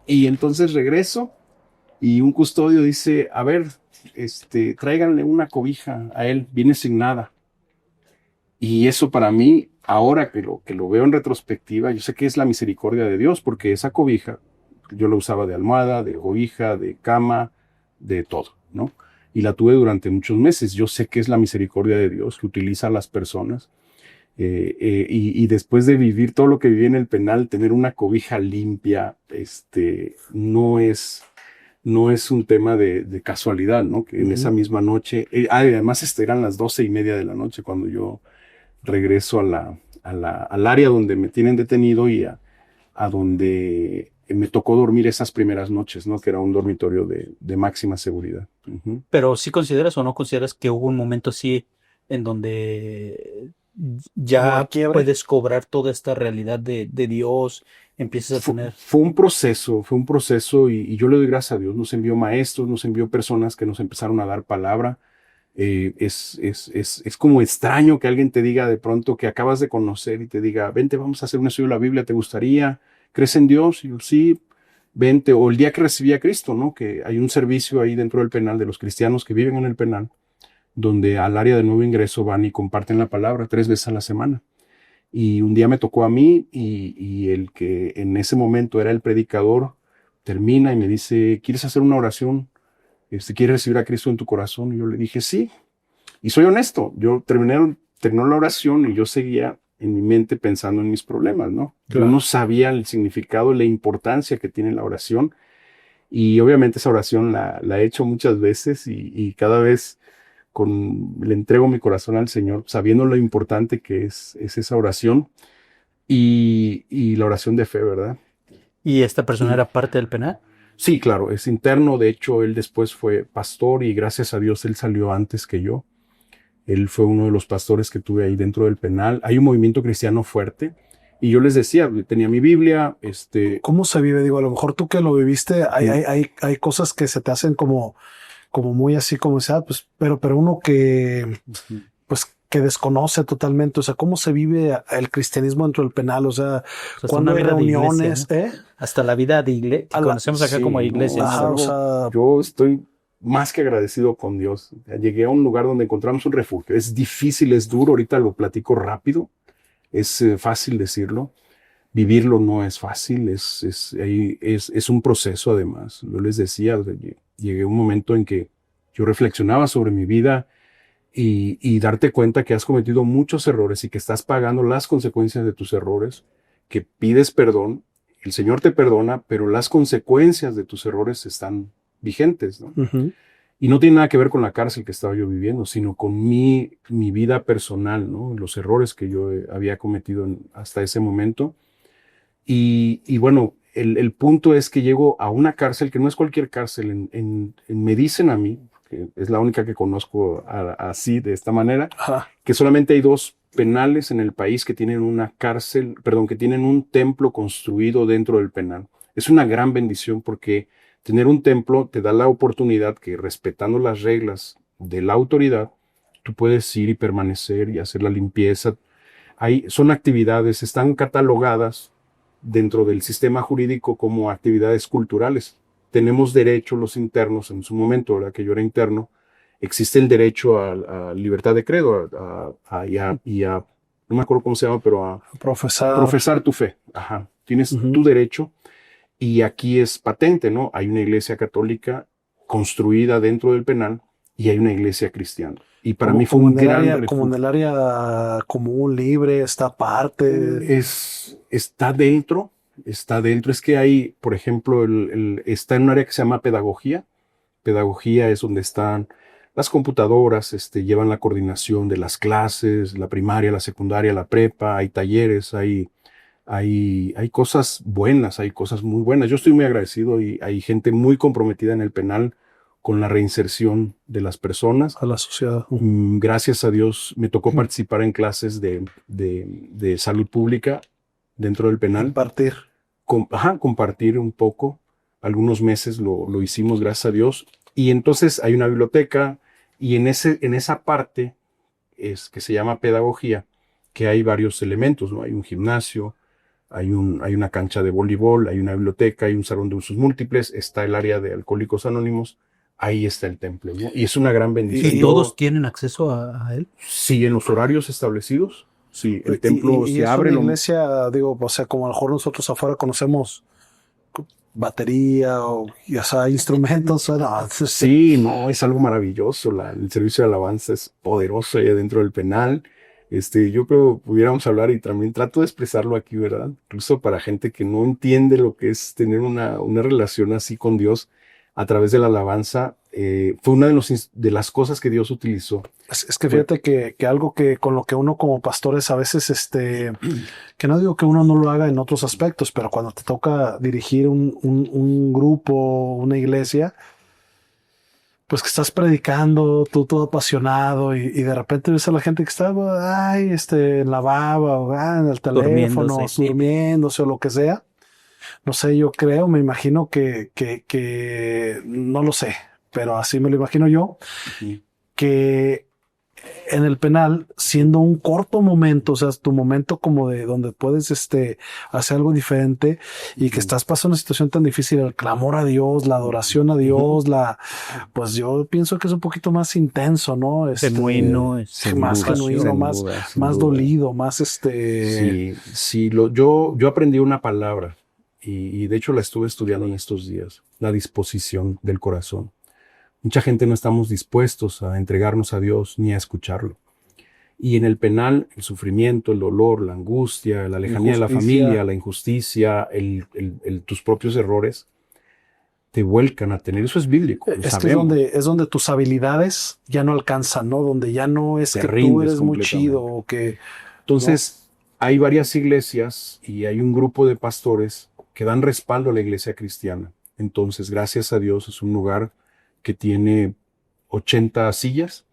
y entonces regreso y un custodio dice, a ver, tráiganle una cobija a él, viene sin nada. Y eso para mí, ahora que lo veo en retrospectiva, yo sé que es la misericordia de Dios, porque esa cobija Yo la usaba de almohada, de cobija, de cama, de todo, ¿no? Y la tuve durante muchos meses. Yo sé que es la misericordia de Dios que utiliza a las personas. Y después de vivir todo lo que viví en el penal, tener una cobija limpia, no es un tema de casualidad, ¿no? Que en esa misma noche, además eran las 12:30 de la noche cuando yo regreso al área donde me tienen detenido y a donde me tocó dormir esas primeras noches, ¿no? Que era un dormitorio de máxima seguridad. Uh-huh. Pero ¿sí consideras o no consideras que hubo un momento así en donde ya puedes cobrar toda esta realidad de Dios, empiezas a tener? Fue un proceso y yo le doy gracias a Dios. Nos envió maestros, nos envió personas que nos empezaron a dar palabra. Es como extraño que alguien te diga de pronto que acabas de conocer y te diga, vente, vamos a hacer un estudio de la Biblia, ¿te gustaría? ¿Crees en Dios? Y yo, sí, vente. O el día que recibí a Cristo, ¿no? Que hay un servicio ahí dentro del penal de los cristianos que viven en el penal, donde al área de nuevo ingreso van y comparten la palabra 3 veces a la semana. Y un día me tocó a mí y el que en ese momento era el predicador termina y me dice, ¿quieres hacer una oración? ¿Quieres recibir a Cristo en tu corazón? Y yo le dije, sí. Y soy honesto, yo terminó la oración y yo seguía en mi mente pensando en mis problemas, ¿no? Claro. Yo no sabía el significado, la importancia que tiene la oración. Y obviamente esa oración la he hecho muchas veces y cada vez le entrego mi corazón al Señor, sabiendo lo importante que es esa oración y la oración de fe, ¿verdad? ¿Y esta persona era parte del penal? Sí, claro, es interno. De hecho, él después fue pastor y gracias a Dios él salió antes que yo. Él fue uno de los pastores que tuve ahí dentro del penal. Hay un movimiento cristiano fuerte. Y yo les decía, tenía mi Biblia. ¿Cómo se vive? Digo, a lo mejor tú que lo viviste, hay cosas que se te hacen como muy así, como sea, pues, pero uno que, pues, que desconoce totalmente. O sea, ¿cómo se vive el cristianismo dentro del penal? O sea, cuando hay reuniones, iglesia, ¿no? Hasta la vida de iglesia, que conocemos acá como iglesia. O sea, yo estoy más que agradecido con Dios. Llegué a un lugar donde encontramos un refugio. Es difícil, es duro. Ahorita lo platico rápido. Es fácil decirlo. Vivirlo no es fácil. Es un proceso, además. Yo les decía, llegué a un momento en que yo reflexionaba sobre mi vida y darte cuenta que has cometido muchos errores y que estás pagando las consecuencias de tus errores, que pides perdón, el Señor te perdona, pero las consecuencias de tus errores están vigentes, ¿no? Uh-huh. Y no tiene nada que ver con la cárcel que estaba yo viviendo, sino con mi vida personal, ¿no? Los errores que yo había cometido hasta ese momento. Y bueno, el punto es que llego a una cárcel que no es cualquier cárcel. Me dicen a mí, que es la única que conozco así, de esta manera, ajá, que solamente hay 2 penales en el país que tienen una cárcel, que tienen un templo construido dentro del penal. Es una gran bendición porque tener un templo te da la oportunidad que, respetando las reglas de la autoridad, tú puedes ir y permanecer y hacer la limpieza. Son actividades, están catalogadas dentro del sistema jurídico como actividades culturales. Tenemos derecho los internos, en su momento, ¿verdad? Que yo era interno, existe el derecho a libertad de credo no me acuerdo cómo se llama, pero a profesar tu fe. Ajá. Tienes tu derecho y aquí es patente, ¿no? Hay una iglesia católica construida dentro del penal y hay una iglesia cristiana. Y para mí fue un gran refugio. Como en el área común, libre, está aparte. Está dentro. Es que hay, por ejemplo, está en un área que se llama pedagogía. Pedagogía es donde están las computadoras, llevan la coordinación de las clases, la primaria, la secundaria, la prepa, hay talleres, hay cosas buenas, hay cosas muy buenas. Yo estoy muy agradecido y hay gente muy comprometida en el penal con la reinserción de las personas. A la sociedad. Gracias a Dios me tocó participar en clases de salud pública dentro del penal. Compartir un poco. Algunos meses lo hicimos, gracias a Dios. Y entonces hay una biblioteca y en esa parte que se llama pedagogía, que hay varios elementos, ¿no? Hay un gimnasio, hay una cancha de voleibol, hay una biblioteca, hay un salón de usos múltiples, está el área de Alcohólicos Anónimos, ahí está el templo, ¿no? Y es una gran bendición. ¿Y todos tienen acceso a él? Sí, en los horarios establecidos. Sí, el templo se abre. La iglesia, digo, o sea, como a lo mejor nosotros afuera conocemos batería o sea, instrumentos. No, Sí, no, es algo maravilloso. El servicio de alabanza es poderoso allá dentro del penal. Yo creo pudiéramos hablar y también trato de expresarlo aquí, ¿verdad? Incluso para gente que no entiende lo que es tener una relación así con Dios a través de la alabanza. Fue una de las cosas que Dios utilizó. Es que fíjate que algo que con lo que uno como pastores a veces, que no digo que uno no lo haga en otros aspectos, pero cuando te toca dirigir un grupo, una iglesia, pues que estás predicando, tú todo apasionado y de repente ves a la gente que está, ay, en la baba o en el teléfono, durmiéndose o lo que sea. No sé, yo creo, me imagino que no lo sé, pero así me lo imagino yo, que en el penal, siendo un corto momento, o sea, tu momento como de donde puedes hacer algo diferente y que estás pasando una situación tan difícil, el clamor a Dios, la adoración a Dios, pues yo pienso que es un poquito más intenso, ¿no? Genuino, más genuino, más dolido, más Sí, yo aprendí una palabra y de hecho la estuve estudiando en estos días, la disposición del corazón. Mucha gente no estamos dispuestos a entregarnos a Dios ni a escucharlo. Y en el penal, el sufrimiento, el dolor, la angustia, la lejanía de la familia, la injusticia, tus propios errores, te vuelcan a tener. Eso es bíblico. Es que es donde tus habilidades ya no alcanzan, ¿no? Donde ya no es que tú eres muy chido o que... Entonces, hay varias iglesias y hay un grupo de pastores que dan respaldo a la iglesia cristiana. Entonces, gracias a Dios, es un lugar que tiene 80 sillas,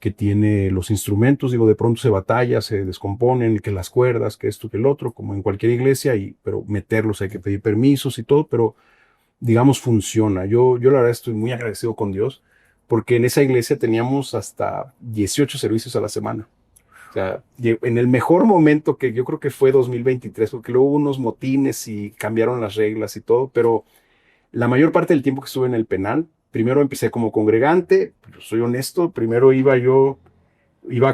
que tiene los instrumentos, de pronto se batalla, se descomponen, que las cuerdas, que esto, que el otro, como en cualquier iglesia, pero meterlos hay que pedir permisos y todo, pero digamos funciona. Yo la verdad estoy muy agradecido con Dios, porque en esa iglesia teníamos hasta 18 servicios a la semana. O sea, en el mejor momento que yo creo que fue 2023, porque luego hubo unos motines y cambiaron las reglas y todo, pero la mayor parte del tiempo que estuve en el penal, primero empecé como congregante, soy honesto, primero iba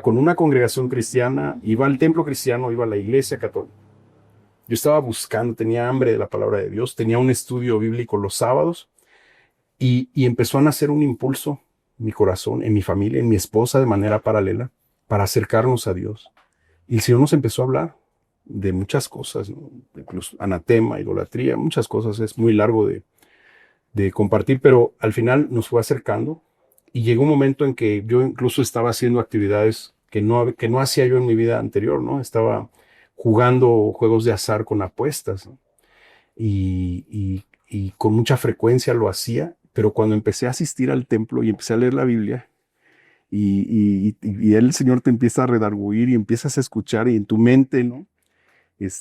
con una congregación cristiana, iba al templo cristiano, iba a la iglesia católica. Yo estaba buscando, tenía hambre de la palabra de Dios, tenía un estudio bíblico los sábados y empezó a nacer un impulso en mi corazón, en mi familia, en mi esposa de manera paralela para acercarnos a Dios. Y el Señor nos empezó a hablar de muchas cosas, ¿no? Incluso anatema, idolatría, muchas cosas, es muy largo de compartir, pero al final nos fue acercando y llegó un momento en que yo incluso estaba haciendo actividades que no hacía yo en mi vida anterior, ¿no? Estaba jugando juegos de azar con apuestas, ¿no? Y con mucha frecuencia lo hacía, pero cuando empecé a asistir al templo y empecé a leer la Biblia y el Señor te empieza a redarguir y empiezas a escuchar y en tu mente, ¿no?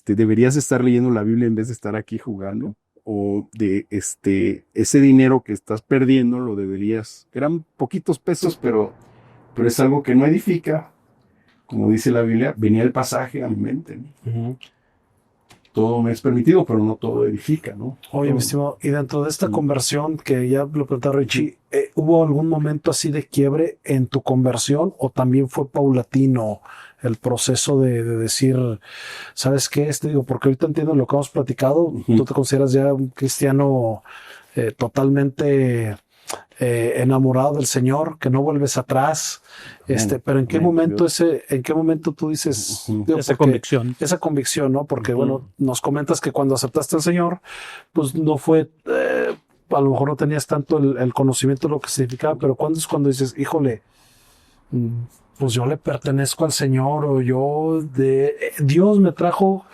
Deberías estar leyendo la Biblia en vez de estar aquí jugando. O de ese dinero que estás perdiendo lo deberías, eran poquitos pesos, pero es algo que no edifica, como dice la Biblia, venía el pasaje a mi mente, ¿no? Todo me es permitido, pero no todo edifica, ¿no? Oye, mi estimado, y dentro de esta conversión que ya lo preguntaba Richie, ¿hubo algún momento así de quiebre en tu conversión o también fue paulatino el proceso de decir, ¿sabes qué? Digo, porque ahorita entiendo lo que hemos platicado, tú te consideras ya un cristiano totalmente enamorado del Señor, que no vuelves atrás, pero ¿en qué momento tú dices esa convicción, ¿no? Porque bueno, nos comentas que cuando aceptaste al Señor, pues no fue, a lo mejor no tenías tanto el conocimiento de lo que significaba, pero ¿cuándo es cuando dices, híjole, pues yo le pertenezco al Señor o Dios me trajo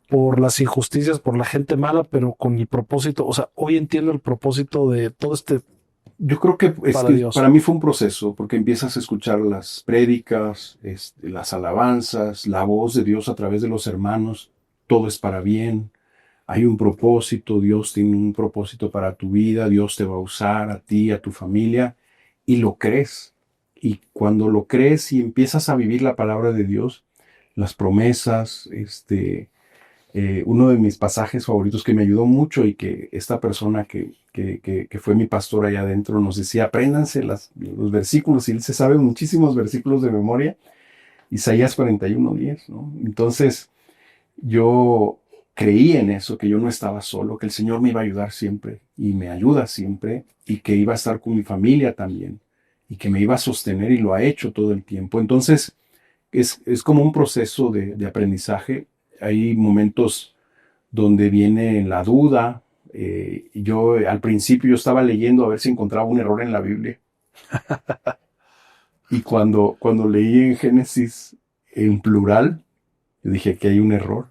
por las injusticias, por la gente mala, pero con el propósito, o sea, hoy entiendo el propósito de todo Yo creo que para mí fue un proceso, porque empiezas a escuchar las prédicas, las alabanzas, la voz de Dios a través de los hermanos, todo es para bien, hay un propósito, Dios tiene un propósito para tu vida, Dios te va a usar a ti, a tu familia, y lo crees. Y cuando lo crees y empiezas a vivir la palabra de Dios, las promesas, uno de mis pasajes favoritos que me ayudó mucho y que esta persona que fue mi pastor allá adentro nos decía, apréndanse los versículos, y él se sabe muchísimos versículos de memoria, Isaías 41:10, ¿no? Entonces, yo creí en eso, que yo no estaba solo, que el Señor me iba a ayudar siempre y me ayuda siempre y que iba a estar con mi familia también y que me iba a sostener y lo ha hecho todo el tiempo. Entonces, es como un proceso de aprendizaje. Hay momentos donde viene la duda. Yo al principio yo estaba leyendo a ver si encontraba un error en la Biblia. Y cuando leí en Génesis en plural, yo dije que hay un error.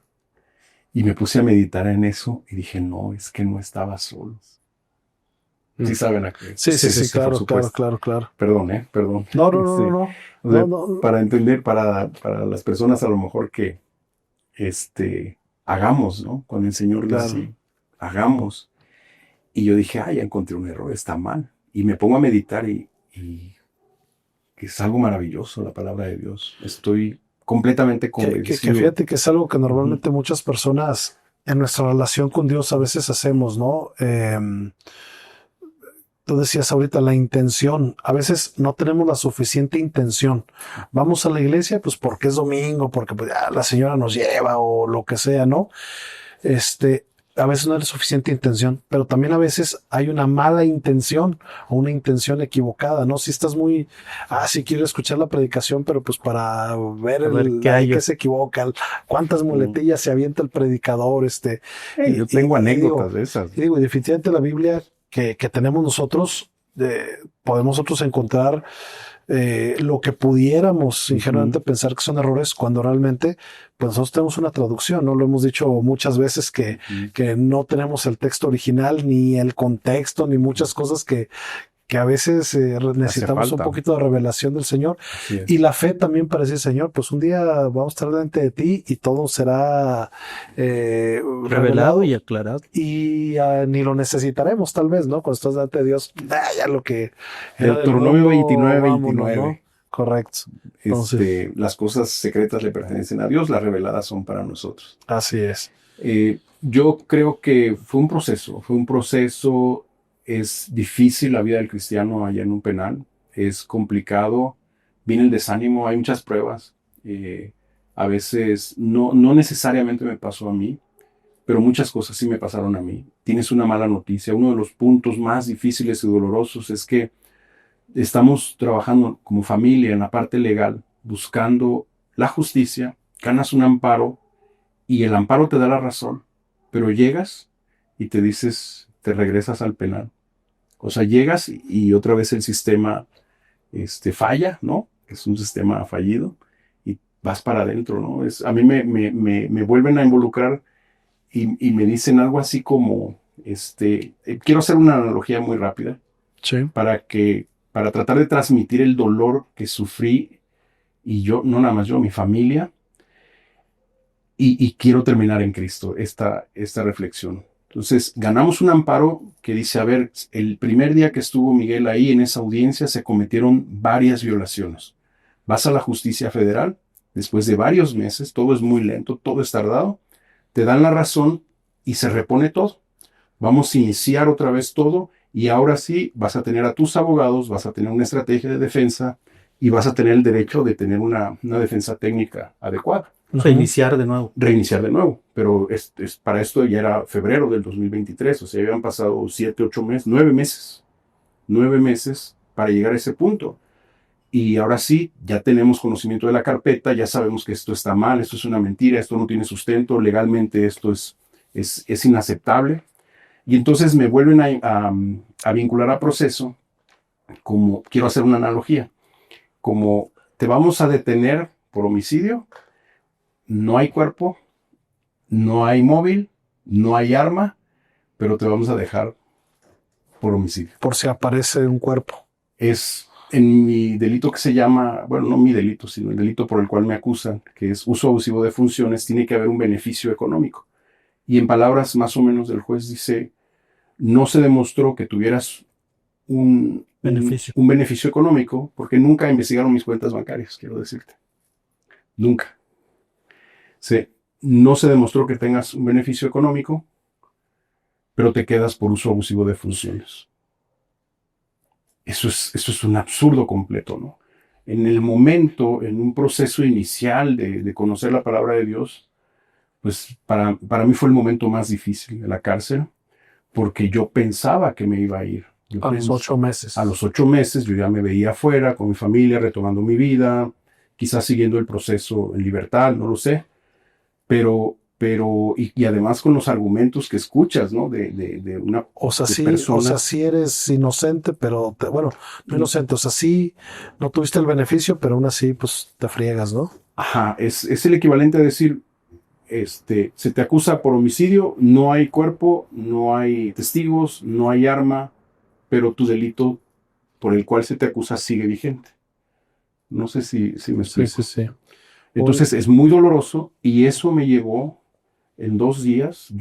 Y me puse a meditar en eso y dije, no, es que no estaba solo. Sí saben a qué. Sí, Por claro, supuesto. claro. Perdón, perdón. No, no, no, no, O sea, no. para entender, para las personas a lo mejor que hagamos, ¿no? Cuando el Señor Claro. dice, hagamos. Y yo dije, ya encontré un error, está mal. Y me pongo a meditar y es algo maravilloso la palabra de Dios. Estoy completamente Que convencido. fíjate que es algo que normalmente muchas personas en nuestra relación con Dios a veces hacemos, ¿no? Tú decías ahorita la intención. A veces no tenemos la suficiente intención. Vamos a la iglesia, pues porque es domingo, porque pues, ya la señora nos lleva o lo que sea, ¿no? A veces no hay suficiente intención, pero también a veces hay una mala intención o una intención equivocada, ¿no? Si estás muy, sí quiero escuchar la predicación, pero pues para ver qué hay que se equivoca, cuántas muletillas se avienta el predicador, yo tengo anécdotas digo, de esas. y digo, definitivamente la Biblia que tenemos nosotros, podemos nosotros encontrar lo que pudiéramos ingenuamente pensar que son errores cuando realmente pues nosotros tenemos una traducción, ¿no? Lo hemos dicho muchas veces que no tenemos el texto original, ni el contexto, ni muchas cosas que a veces necesitamos un poquito de revelación del Señor. Y la fe también para decir, Señor, pues un día vamos a estar delante de ti y todo será revelado y aclarado. Y ni lo necesitaremos tal vez, ¿no? Cuando estás delante de Dios, ya lo que... Deuteronomio 29, vámonos, 29. ¿no? Correcto. Entonces, las cosas secretas le pertenecen a Dios, las reveladas son para nosotros. Así es. Yo creo que fue un proceso. Es difícil la vida del cristiano allá en un penal, es complicado, viene el desánimo, hay muchas pruebas. A veces no necesariamente me pasó a mí, pero muchas cosas sí me pasaron a mí. Tienes una mala noticia. Uno de los puntos más difíciles y dolorosos es que estamos trabajando como familia en la parte legal, buscando la justicia, ganas un amparo y el amparo te da la razón, pero llegas y te regresas al penal. O sea, llegas y otra vez el sistema falla, ¿no? Es un sistema fallido y vas para adentro, ¿no? A mí me vuelven a involucrar y me dicen algo así como, quiero hacer una analogía muy rápida. Sí. Para tratar de transmitir el dolor que sufrí y yo, no nada más yo, mi familia, y quiero terminar en Cristo esta reflexión. Entonces, ganamos un amparo que dice, a ver, el primer día que estuvo Miguel ahí en esa audiencia se cometieron varias violaciones. Vas a la justicia federal, después de varios meses, todo es muy lento, todo es tardado, te dan la razón y se repone todo. Vamos a iniciar otra vez todo y ahora sí vas a tener a tus abogados, vas a tener una estrategia de defensa y vas a tener el derecho de tener una defensa técnica adecuada. Reiniciar de nuevo. Reiniciar de nuevo, pero para esto ya era febrero del 2023, o sea, habían pasado 7, 8 meses, 9 meses para llegar a ese punto. Y ahora sí, ya tenemos conocimiento de la carpeta, ya sabemos que esto está mal, esto es una mentira, esto no tiene sustento, legalmente esto es inaceptable. Y entonces me vuelven a vincular a proceso, como, quiero hacer una analogía, como te vamos a detener por homicidio, no hay cuerpo, no hay móvil, no hay arma, pero te vamos a dejar por homicidio. Por si aparece un cuerpo. Es en mi delito que se llama, bueno, no mi delito, sino el delito por el cual me acusan, que es uso abusivo de funciones, tiene que haber un beneficio económico. Y en palabras más o menos del juez dice, no se demostró que tuvieras un beneficio económico, porque nunca investigaron mis cuentas bancarias, quiero decirte. Nunca. No se demostró que tengas un beneficio económico, pero te quedas por uso abusivo de funciones. Eso es un absurdo completo, ¿no? En el momento, en un proceso inicial de conocer la palabra de Dios, pues para mí fue el momento más difícil de la cárcel, porque yo pensaba que me iba a ir. A los 8 meses. A los 8 meses yo ya me veía afuera con mi familia, retomando mi vida, quizás siguiendo el proceso en libertad, no lo sé, y además con los argumentos que escuchas, ¿no? De una O sea, de sí, personas. o sea, sí eres inocente, pero bueno, no inocente, o sea, sí no tuviste el beneficio, pero aún así, pues te friegas, ¿no? Ajá, es el equivalente a decir, se te acusa por homicidio, no hay cuerpo, no hay testigos, no hay arma, pero tu delito por el cual se te acusa sigue vigente. No sé si me explico. Sí. Entonces es muy doloroso y eso me llevó en 2 días.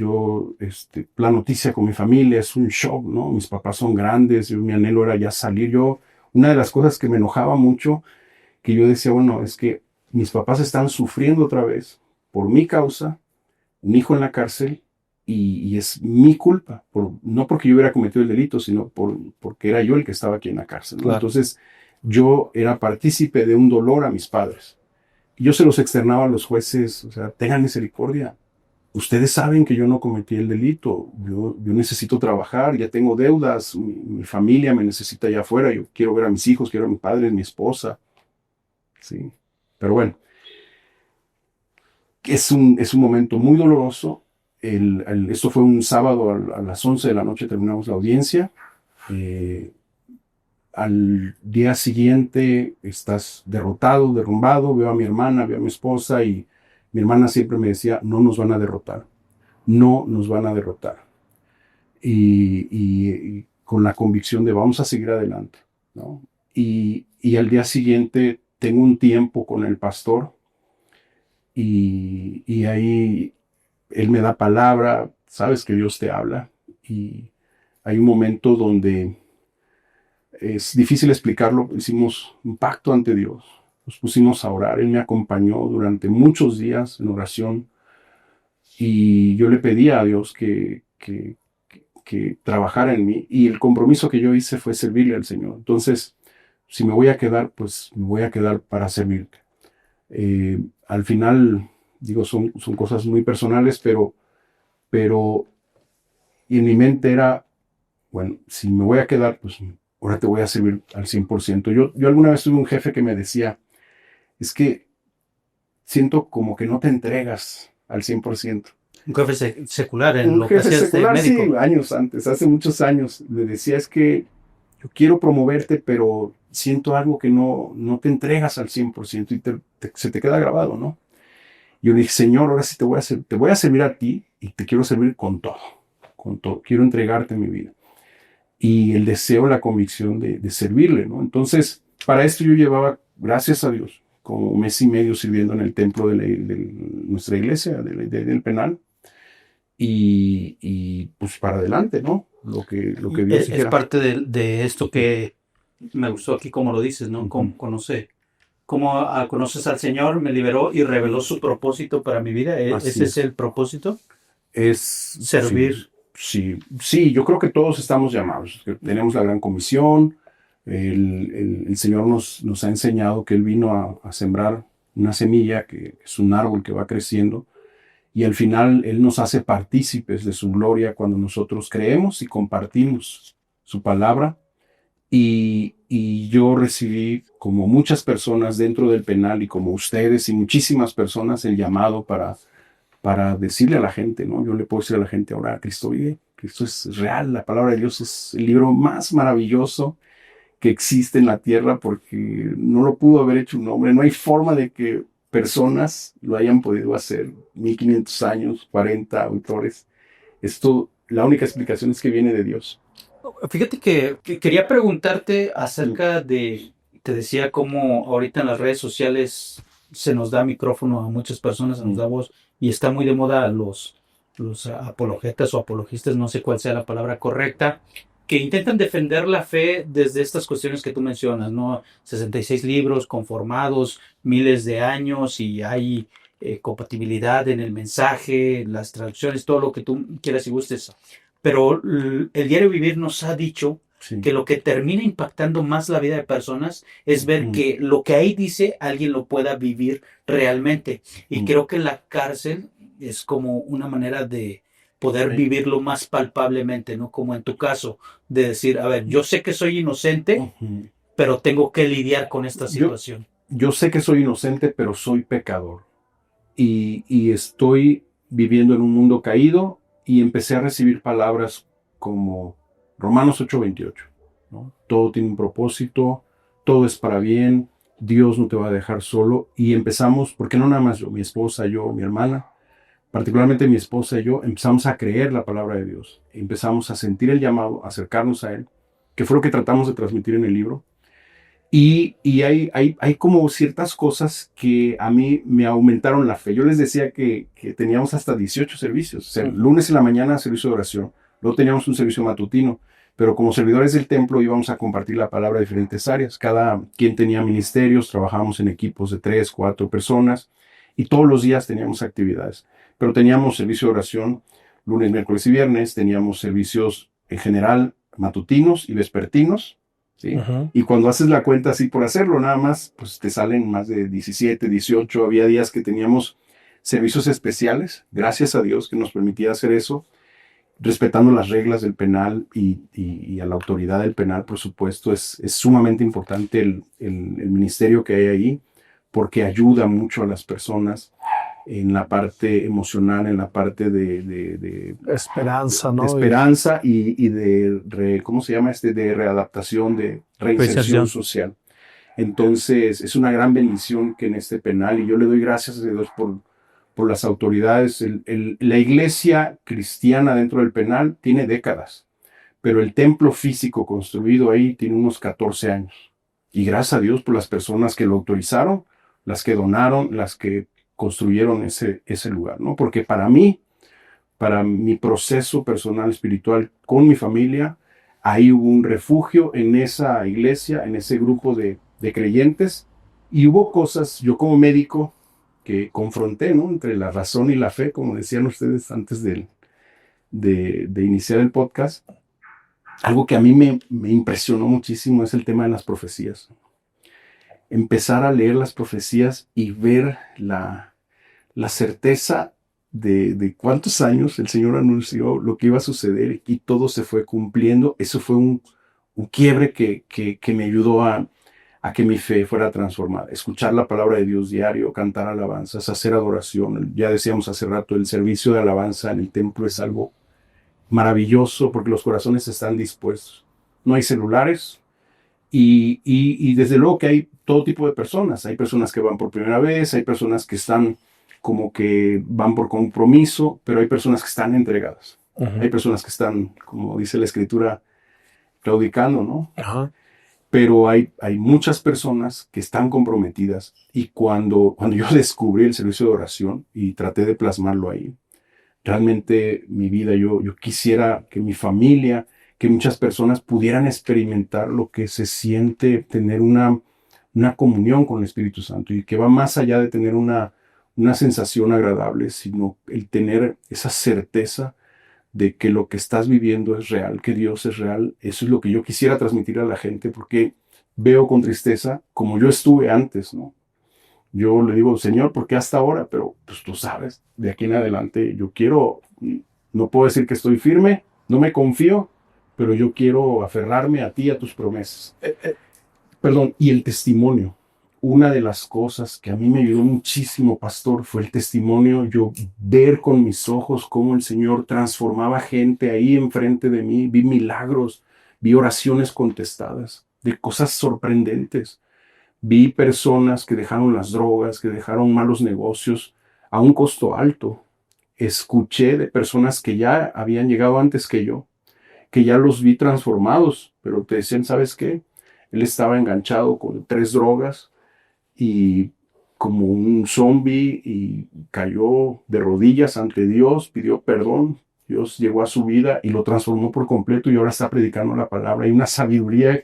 La noticia con mi familia es un shock, ¿no? Mis papás son grandes, mi anhelo era ya salir. Una de las cosas que me enojaba mucho, que yo decía, bueno, es que mis papás están sufriendo otra vez por mi causa, un hijo en la cárcel, y es mi culpa, no porque yo hubiera cometido el delito, sino porque era yo el que estaba aquí en la cárcel, ¿no? Claro. Entonces yo era partícipe de un dolor a mis padres. Yo se los externaba a los jueces, o sea, tengan misericordia. Ustedes saben que yo no cometí el delito, yo necesito trabajar, ya tengo deudas, mi familia me necesita allá afuera, yo quiero ver a mis hijos, quiero a mis padres, mi esposa. Sí, pero bueno, es un momento muy doloroso. Esto fue un sábado a las 11 de la noche, terminamos la audiencia. Al día siguiente estás derrotado, derrumbado, veo a mi hermana, veo a mi esposa y mi hermana siempre me decía, no nos van a derrotar, no nos van a derrotar. Y con la convicción de vamos a seguir adelante, ¿no? Y al día siguiente tengo un tiempo con el pastor y ahí él me da palabra, sabes que Dios te habla y hay un momento donde es difícil explicarlo, hicimos un pacto ante Dios, nos pusimos a orar, Él me acompañó durante muchos días en oración y yo le pedí a Dios que trabajara en mí y el compromiso que yo hice fue servirle al Señor. Entonces, si me voy a quedar, pues me voy a quedar para servirte. Al final, digo, son cosas muy personales, pero y en mi mente era, bueno, si me voy a quedar, pues ahora te voy a servir al 100%. Yo alguna vez tuve un jefe que me decía, es que siento como que no te entregas al 100%. Un jefe secular en Un lo que jefe hacías de secular, médico. sí, años antes, hace muchos años, le decía, es que yo quiero promoverte, pero siento algo que no te entregas al 100% y se te queda grabado, ¿no? Yo le dije, Señor, ahora sí te voy a servir a ti y te quiero servir con todo, quiero entregarte mi vida. Y el deseo, la convicción de servirle, ¿no? Entonces, para esto yo llevaba, gracias a Dios, como 1 mes y medio sirviendo en el templo de nuestra iglesia, del penal, y pues para adelante, ¿no? Lo que Dios Es dijera. parte de esto que me gustó aquí, como lo dices, ¿no? Conoces al Señor, me liberó y reveló su propósito para mi vida. Así ¿Ese es. es el propósito? Es Servir. Sí, yo creo que todos estamos llamados. Tenemos la gran comisión. El Señor nos ha enseñado que Él vino a sembrar una semilla que es un árbol que va creciendo y al final Él nos hace partícipes de su gloria cuando nosotros creemos y compartimos su palabra. Y yo recibí, como muchas personas dentro del penal y como ustedes y muchísimas personas, el llamado para decirle a la gente, ¿no? Yo le puedo decir a la gente ahora, Cristo vive, Cristo es real, la palabra de Dios es el libro más maravilloso que existe en la tierra porque no lo pudo haber hecho un hombre, no hay forma de que personas lo hayan podido hacer, 1500 años, 40 autores. La única explicación es que viene de Dios. Fíjate que quería preguntarte acerca te decía cómo ahorita en las redes sociales se nos da micrófono a muchas personas, se nos da voz, y está muy de moda los apologetas o apologistas, no sé cuál sea la palabra correcta, que intentan defender la fe desde estas cuestiones que tú mencionas, ¿no? 66 libros conformados, miles de años, y hay compatibilidad en el mensaje, las traducciones, todo lo que tú quieras y gustes. Pero el diario vivir nos ha dicho que lo que termina impactando más la vida de personas es ver que lo que ahí dice alguien lo pueda vivir realmente. Y creo que la cárcel, es como una manera de poder Sí. vivirlo más palpablemente, ¿no? Como en tu caso, de decir, a ver, yo sé que soy inocente, Ujú. pero tengo que lidiar con esta Yo, situación. yo sé que soy inocente, pero soy pecador. Y estoy viviendo en un mundo caído y empecé a recibir palabras como Romanos 8:28, ¿no? Todo tiene un propósito, todo es para bien, Dios no te va a dejar solo. Y empezamos, porque no nada más yo, mi esposa, yo, mi hermana, particularmente mi esposa y yo, empezamos a creer la palabra de Dios. Empezamos a sentir el llamado, a acercarnos a Él, que fue lo que tratamos de transmitir en el libro. Y hay como ciertas cosas que a mí me aumentaron la fe. Yo les decía que teníamos hasta 18 servicios. O sea, el lunes en la mañana servicio de oración. Luego teníamos un servicio matutino. Pero como servidores del templo íbamos a compartir la palabra de diferentes áreas. Cada quien tenía ministerios, trabajábamos en equipos de 3, 4 personas. Y todos los días teníamos actividades. Pero teníamos servicio de oración lunes, miércoles y viernes. Teníamos servicios en general matutinos y vespertinos. ¿Sí? Ujú. Y cuando haces la cuenta así por hacerlo, nada más, pues te salen más de 17, 18. Había días que teníamos servicios especiales, gracias a Dios que nos permitía hacer eso, respetando las reglas del penal y a la autoridad del penal, por supuesto. Es sumamente importante el ministerio que hay ahí, porque ayuda mucho a las personas en la parte emocional, en la parte de Esperanza, ¿no? esperanza y ¿cómo se llama? De readaptación, de reinserción Reinserción. social. Entonces, es una gran bendición que en este penal, y yo le doy gracias a Dios por las autoridades. La iglesia cristiana dentro del penal tiene décadas, pero el templo físico construido ahí tiene unos 14 años. Y gracias a Dios por las personas que lo autorizaron, las que donaron, las que construyeron ese lugar, ¿no? Porque para mi proceso personal espiritual con mi familia, ahí hubo un refugio en esa iglesia, en ese grupo de creyentes, y hubo cosas, yo como médico, que confronté, ¿no? Entre la razón y la fe, como decían ustedes antes de iniciar el podcast. Algo que a mí me impresionó muchísimo es el tema de las profecías. Empezar a leer las profecías y ver la certeza de cuántos años el Señor anunció lo que iba a suceder y todo se fue cumpliendo. Eso fue un quiebre que me ayudó a que mi fe fuera transformada. Escuchar la palabra de Dios diario, cantar alabanzas, hacer adoración. Ya decíamos hace rato, el servicio de alabanza en el templo es algo maravilloso porque los corazones están dispuestos. No hay celulares y desde luego que hay todo tipo de personas. Hay personas que van por primera vez, hay personas que están como que van por compromiso, pero hay personas que están entregadas. Hay personas que están, como dice la escritura, claudicando, ¿no? Ajá. Pero hay muchas personas que están comprometidas y cuando yo descubrí el servicio de oración y traté de plasmarlo ahí, realmente mi vida, yo quisiera que mi familia, que muchas personas pudieran experimentar lo que se siente tener una comunión con el Espíritu Santo y que va más allá de tener una sensación agradable, sino el tener esa certeza de que lo que estás viviendo es real, que Dios es real. Eso es lo que yo quisiera transmitir a la gente porque veo con tristeza como yo estuve antes, ¿no? Yo le digo, Señor, ¿por qué hasta ahora? Pero pues tú sabes, de aquí en adelante yo quiero, no puedo decir que estoy firme, no me confío, pero yo quiero aferrarme a ti, a tus promesas. Perdón, y el testimonio. Una de las cosas que a mí me ayudó muchísimo, pastor, fue el testimonio. Yo ver con mis ojos cómo el Señor transformaba gente ahí enfrente de mí. Vi milagros, vi oraciones contestadas, de cosas sorprendentes. Vi personas que dejaron las drogas, que dejaron malos negocios a un costo alto. Escuché de personas que ya habían llegado antes que yo, que ya los vi transformados, pero te decían, ¿sabes qué? Él estaba enganchado con 3 drogas y como un zombie y cayó de rodillas ante Dios, pidió perdón. Dios llegó a su vida y lo transformó por completo y ahora está predicando la palabra. Hay una sabiduría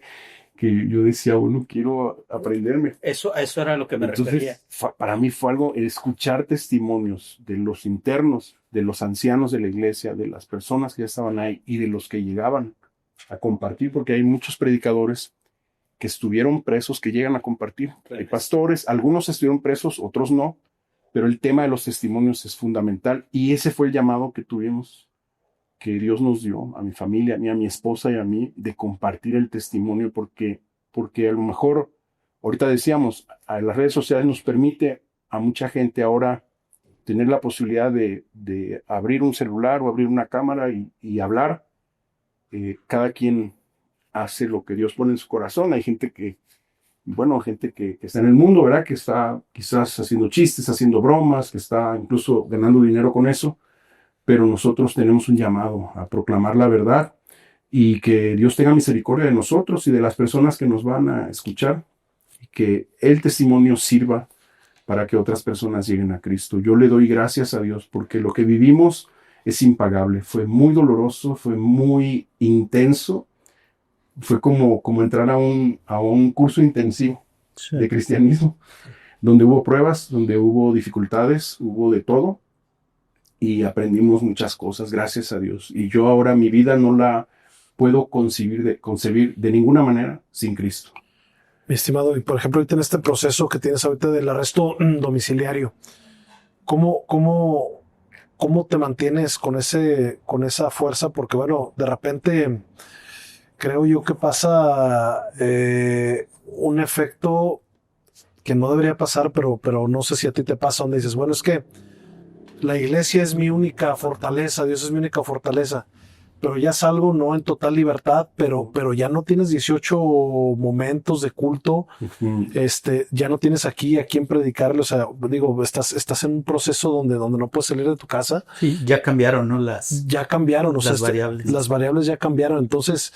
que yo decía, bueno, quiero aprenderme. A eso era lo que me refería. Entonces, para mí fue algo, el escuchar testimonios de los internos, de los ancianos de la iglesia, de las personas que ya estaban ahí y de los que llegaban a compartir, porque hay muchos predicadores que estuvieron presos que llegan a compartir. Hay pastores, algunos estuvieron presos, otros no, pero el tema de los testimonios es fundamental y ese fue el llamado que tuvimos, que Dios nos dio a mi familia, a mi esposa y a mí, de compartir el testimonio porque a lo mejor, ahorita decíamos, a las redes sociales nos permite a mucha gente ahora tener la posibilidad de abrir un celular o abrir una cámara y hablar. Cada quien hace lo que Dios pone en su corazón. Hay gente gente que está en el mundo, ¿verdad? Que está quizás haciendo chistes, haciendo bromas, que está incluso ganando dinero con eso. Pero nosotros tenemos un llamado a proclamar la verdad y que Dios tenga misericordia de nosotros y de las personas que nos van a escuchar y que el testimonio sirva para que otras personas lleguen a Cristo. Yo le doy gracias a Dios porque lo que vivimos es impagable. Fue muy doloroso, fue muy intenso. Fue como entrar a un curso intensivo de cristianismo, donde hubo pruebas, donde hubo dificultades, hubo de todo, y aprendimos muchas cosas, gracias a Dios. Y yo ahora mi vida no la puedo concebir de ninguna manera sin Cristo. Mi estimado, y por ejemplo, ahorita en este proceso que tienes ahorita del arresto domiciliario, ¿cómo te mantienes con esa fuerza? Porque bueno, de repente creo yo que pasa un efecto que no debería pasar, pero no sé si a ti te pasa, donde dices, bueno, es que la iglesia es mi única fortaleza, Dios es mi única fortaleza, pero ya salgo no en total libertad, pero ya no tienes 18 momentos de culto, ya no tienes aquí a quién predicarle, o sea, digo, estás en un proceso donde no puedes salir de tu casa. Sí, ya cambiaron, ¿no? Ya cambiaron, o sea, variables. Las variables ya cambiaron, entonces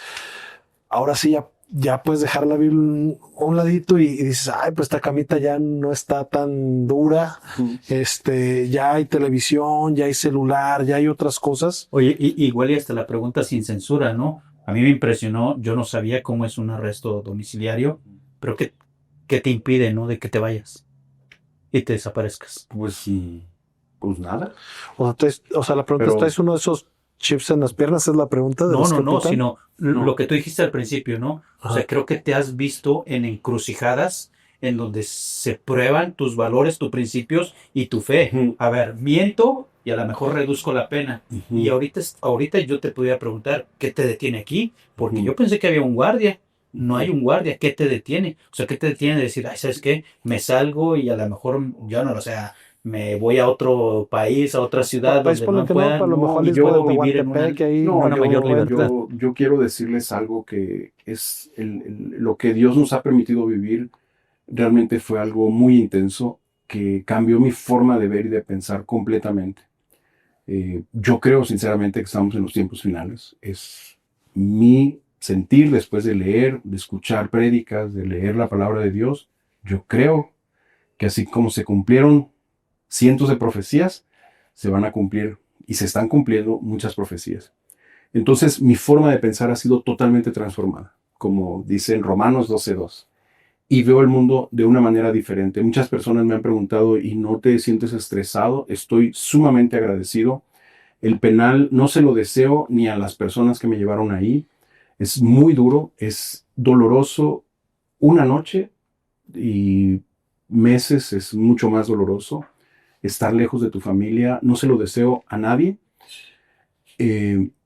ahora sí ya puedes dejar la Biblia a un ladito y dices, ay, pues esta camita ya no está tan dura, ya hay televisión, ya hay celular, ya hay otras cosas. Oye, igual y hasta la pregunta sin censura, ¿no? A mí me impresionó, yo no sabía cómo es un arresto domiciliario, pero ¿qué te impide, no? De que te vayas y te desaparezcas. Pues nada. O sea, la pregunta es, ¿traes uno de esos chips en las piernas? Es la pregunta. No, sino lo que tú dijiste al principio, ¿no? Ajá. O sea, creo que te has visto en encrucijadas en donde se prueban tus valores, tus principios y tu fe. Uh-huh. A ver, miento y a lo mejor reduzco la pena. Uh-huh. Y ahorita yo te podía preguntar, ¿qué te detiene aquí? Porque yo pensé que había un guardia. No hay un guardia. ¿Qué te detiene? O sea, ¿qué te detiene de decir, ay, ¿sabes qué? Me salgo y a lo mejor, yo no, o sea, me voy a otro país, a otra ciudad donde no pueda vivir en una mayor libertad. Yo quiero decirles algo que es lo que Dios nos ha permitido vivir. Realmente fue algo muy intenso que cambió mi forma de ver y de pensar completamente. Yo creo sinceramente que estamos en los tiempos finales. Es mi sentir después de leer, de escuchar prédicas, de leer la palabra de Dios. Yo creo que así como se cumplieron cientos de profecías, se van a cumplir y se están cumpliendo muchas profecías. Entonces mi forma de pensar ha sido totalmente transformada, como dice en Romanos 12:2. Y veo el mundo de una manera diferente. Muchas personas me han preguntado, ¿y no te sientes estresado? Estoy sumamente agradecido. El penal no se lo deseo ni a las personas que me llevaron ahí. Es muy duro, es doloroso. Una noche y meses es mucho más doloroso. Estar lejos de tu familia, no se lo deseo a nadie.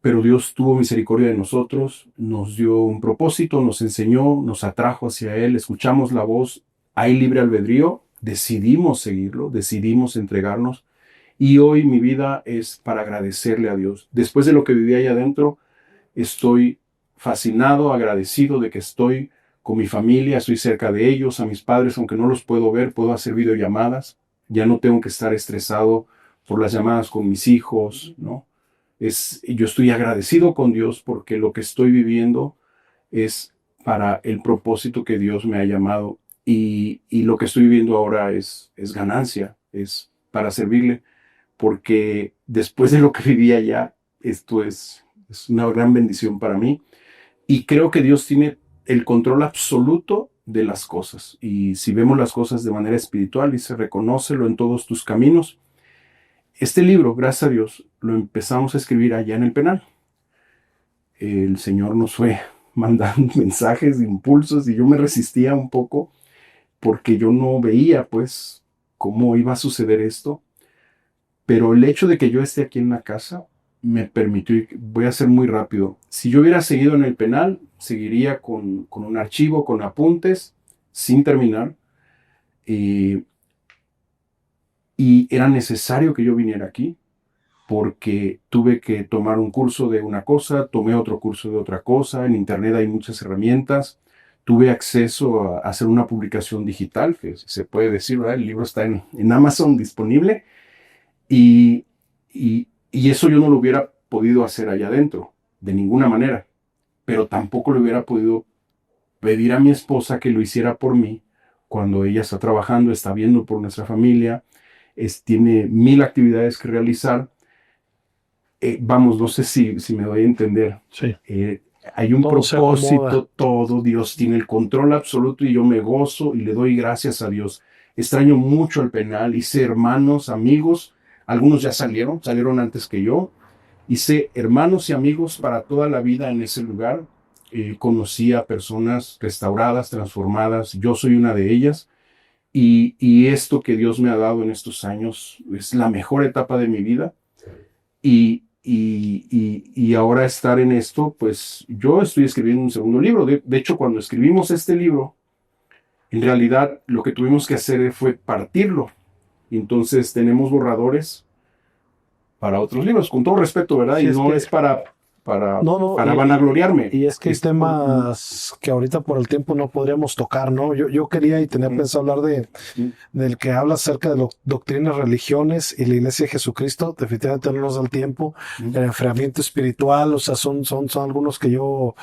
Pero Dios tuvo misericordia de nosotros, nos dio un propósito, nos enseñó, nos atrajo hacia Él, escuchamos la voz, hay libre albedrío, decidimos seguirlo, decidimos entregarnos, y hoy mi vida es para agradecerle a Dios. Después de lo que viví ahí adentro, estoy fascinado, agradecido de que estoy con mi familia, estoy cerca de ellos, a mis padres, aunque no los puedo ver, puedo hacer videollamadas, ya no tengo que estar estresado por las llamadas con mis hijos, ¿no? Yo estoy agradecido con Dios porque lo que estoy viviendo es para el propósito que Dios me ha llamado y lo que estoy viviendo ahora es ganancia, es para servirle, porque después de lo que viví allá, esto es una gran bendición para mí y creo que Dios tiene el control absoluto de las cosas y si vemos las cosas de manera espiritual, dice, reconócelo en todos tus caminos. Este libro, gracias a Dios, lo empezamos a escribir allá en el penal. El Señor nos fue mandando mensajes, impulsos, y yo me resistía un poco porque yo no veía, pues, cómo iba a suceder esto, pero el hecho de que yo esté aquí en la casa me permitió, y voy a ser muy rápido, si yo hubiera seguido en el penal, seguiría con un archivo, con apuntes, sin terminar, y era necesario que yo viniera aquí, porque tuve que tomar un curso de una cosa, tomé otro curso de otra cosa, en internet hay muchas herramientas, tuve acceso a hacer una publicación digital, que se puede decir, ¿verdad? El libro está en Amazon disponible, y, y eso yo no lo hubiera podido hacer allá adentro, de ninguna manera, pero tampoco le hubiera podido pedir a mi esposa que lo hiciera por mí cuando ella está trabajando, está viendo por nuestra familia, tiene 1000 actividades que realizar. Vamos, no sé si me doy a entender. Sí. Hay un Todo se propósito, acomoda. todo, Dios tiene el control absoluto y yo me gozo y le doy gracias a Dios. Extraño mucho el penal, hice hermanos, amigos, algunos ya salieron antes que yo. Hice hermanos y amigos para toda la vida en ese lugar. Conocí a personas restauradas, transformadas, yo soy una de ellas. Y esto que Dios me ha dado en estos años es la mejor etapa de mi vida. Y ahora estar en esto, pues yo estoy escribiendo un segundo libro. De hecho, cuando escribimos este libro, en realidad lo que tuvimos que hacer fue partirlo. Entonces tenemos borradores para otros libros, con todo respeto, ¿verdad? Sí, Y es no que- es para No, vanagloriarme. y es que hay Es temas que ahorita por el tiempo no podríamos tocar, ¿no? Yo quería y tenía pensado hablar del que habla acerca de doctrinas, religiones y la Iglesia de Jesucristo. Definitivamente no nos da el tiempo. El enfriamiento espiritual, o sea, son algunos que yo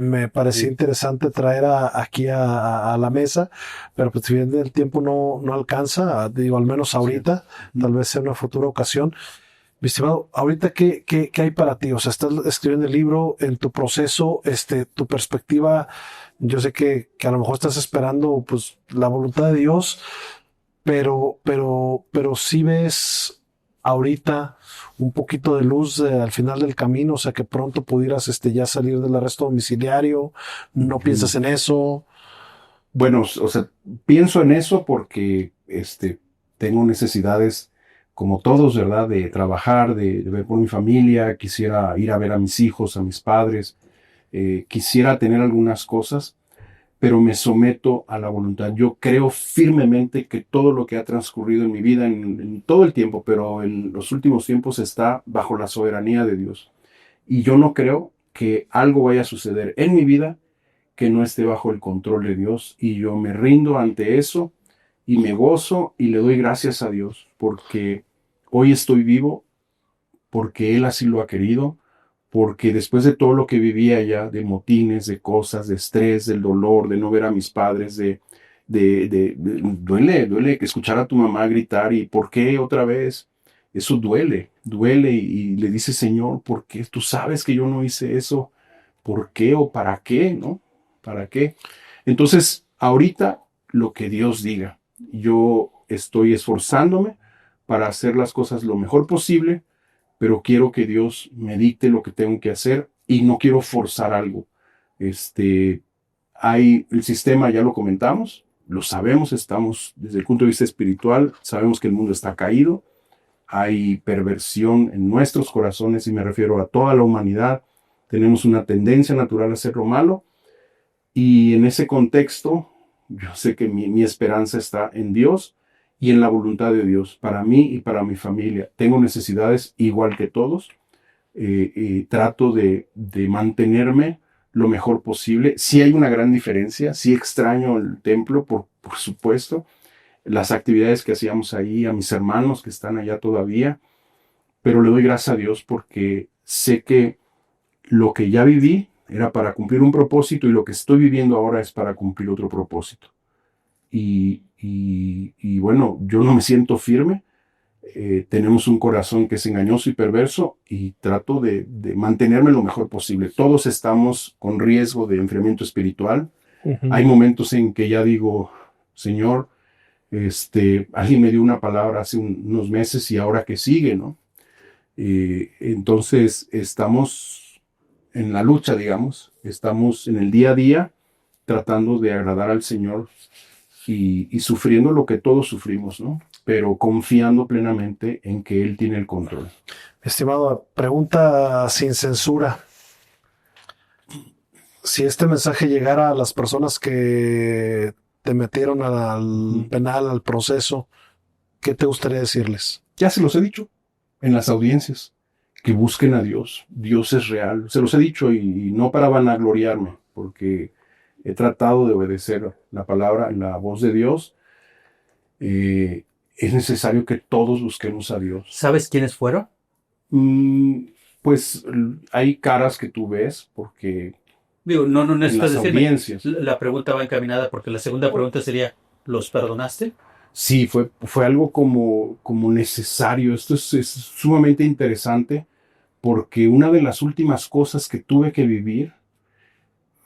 me parecía interesante traer aquí a la mesa, pero pues si bien el tiempo no alcanza, digo, al menos ahorita, tal vez en una futura ocasión. Mi estimado, ahorita qué hay para ti? O sea, estás escribiendo el libro, en tu proceso, tu perspectiva, yo sé que a lo mejor estás esperando pues la voluntad de Dios, pero sí ves ahorita un poquito de luz al final del camino, o sea, que pronto pudieras ya salir del arresto domiciliario, no piensas en eso. Bueno, o sea, pienso en eso porque tengo necesidades como todos, ¿verdad? De trabajar, de ver por mi familia, quisiera ir a ver a mis hijos, a mis padres, quisiera tener algunas cosas, pero me someto a la voluntad. Yo creo firmemente que todo lo que ha transcurrido en mi vida, en todo el tiempo, pero en los últimos tiempos, está bajo la soberanía de Dios. Y yo no creo que algo vaya a suceder en mi vida que no esté bajo el control de Dios, y yo me rindo ante eso y me gozo y le doy gracias a Dios porque hoy estoy vivo, porque Él así lo ha querido, porque después de todo lo que vivía allá, de motines, de cosas, de estrés, del dolor, de no ver a mis padres, duele escuchar a tu mamá gritar y ¿por qué otra vez? Eso duele y le dice, Señor, ¿por qué? Tú sabes que yo no hice eso, ¿por qué o para qué? ¿No? ¿Para qué? Entonces, ahorita lo que Dios diga, yo estoy esforzándome para hacer las cosas lo mejor posible, pero quiero que Dios me dicte lo que tengo que hacer y no quiero forzar algo. Hay el sistema, ya lo comentamos, lo sabemos, estamos desde el punto de vista espiritual, sabemos que el mundo está caído, hay perversión en nuestros corazones y me refiero a toda la humanidad, tenemos una tendencia natural a hacer lo malo. Y en ese contexto, yo sé que mi esperanza está en Dios y en la voluntad de Dios, para mí y para mi familia. Tengo necesidades igual que todos. Trato de mantenerme lo mejor posible. Sí hay una gran diferencia, sí extraño el templo, por supuesto, las actividades que hacíamos ahí, a mis hermanos que están allá todavía, pero le doy gracias a Dios porque sé que lo que ya viví era para cumplir un propósito y lo que estoy viviendo ahora es para cumplir otro propósito. Y bueno, yo no me siento firme. Tenemos un corazón que es engañoso y perverso y trato de mantenerme lo mejor posible. Todos estamos con riesgo de enfriamiento espiritual. Hay momentos en que ya digo, Señor, alguien me dio una palabra hace unos meses y ahora que sigue, ¿no? Entonces estamos en la lucha, digamos, estamos en el día a día tratando de agradar al Señor y sufriendo lo que todos sufrimos, ¿no? Pero confiando plenamente en que Él tiene el control. Estimado, pregunta sin censura. Si este mensaje llegara a las personas que te metieron al penal, al proceso, ¿qué te gustaría decirles? Ya se los he dicho en las audiencias, que busquen a Dios. Dios es real. Se los he dicho y no para vanagloriarme, porque he tratado de obedecer la palabra, la voz de Dios. Es necesario que todos busquemos a Dios. ¿Sabes quiénes fueron? Pues hay caras que tú ves, porque Digo, no en necesitas las decirme. audiencias. La pregunta va encaminada porque la segunda pregunta sería, ¿los perdonaste? Sí, fue algo como necesario. Esto es sumamente interesante, porque una de las últimas cosas que tuve que vivir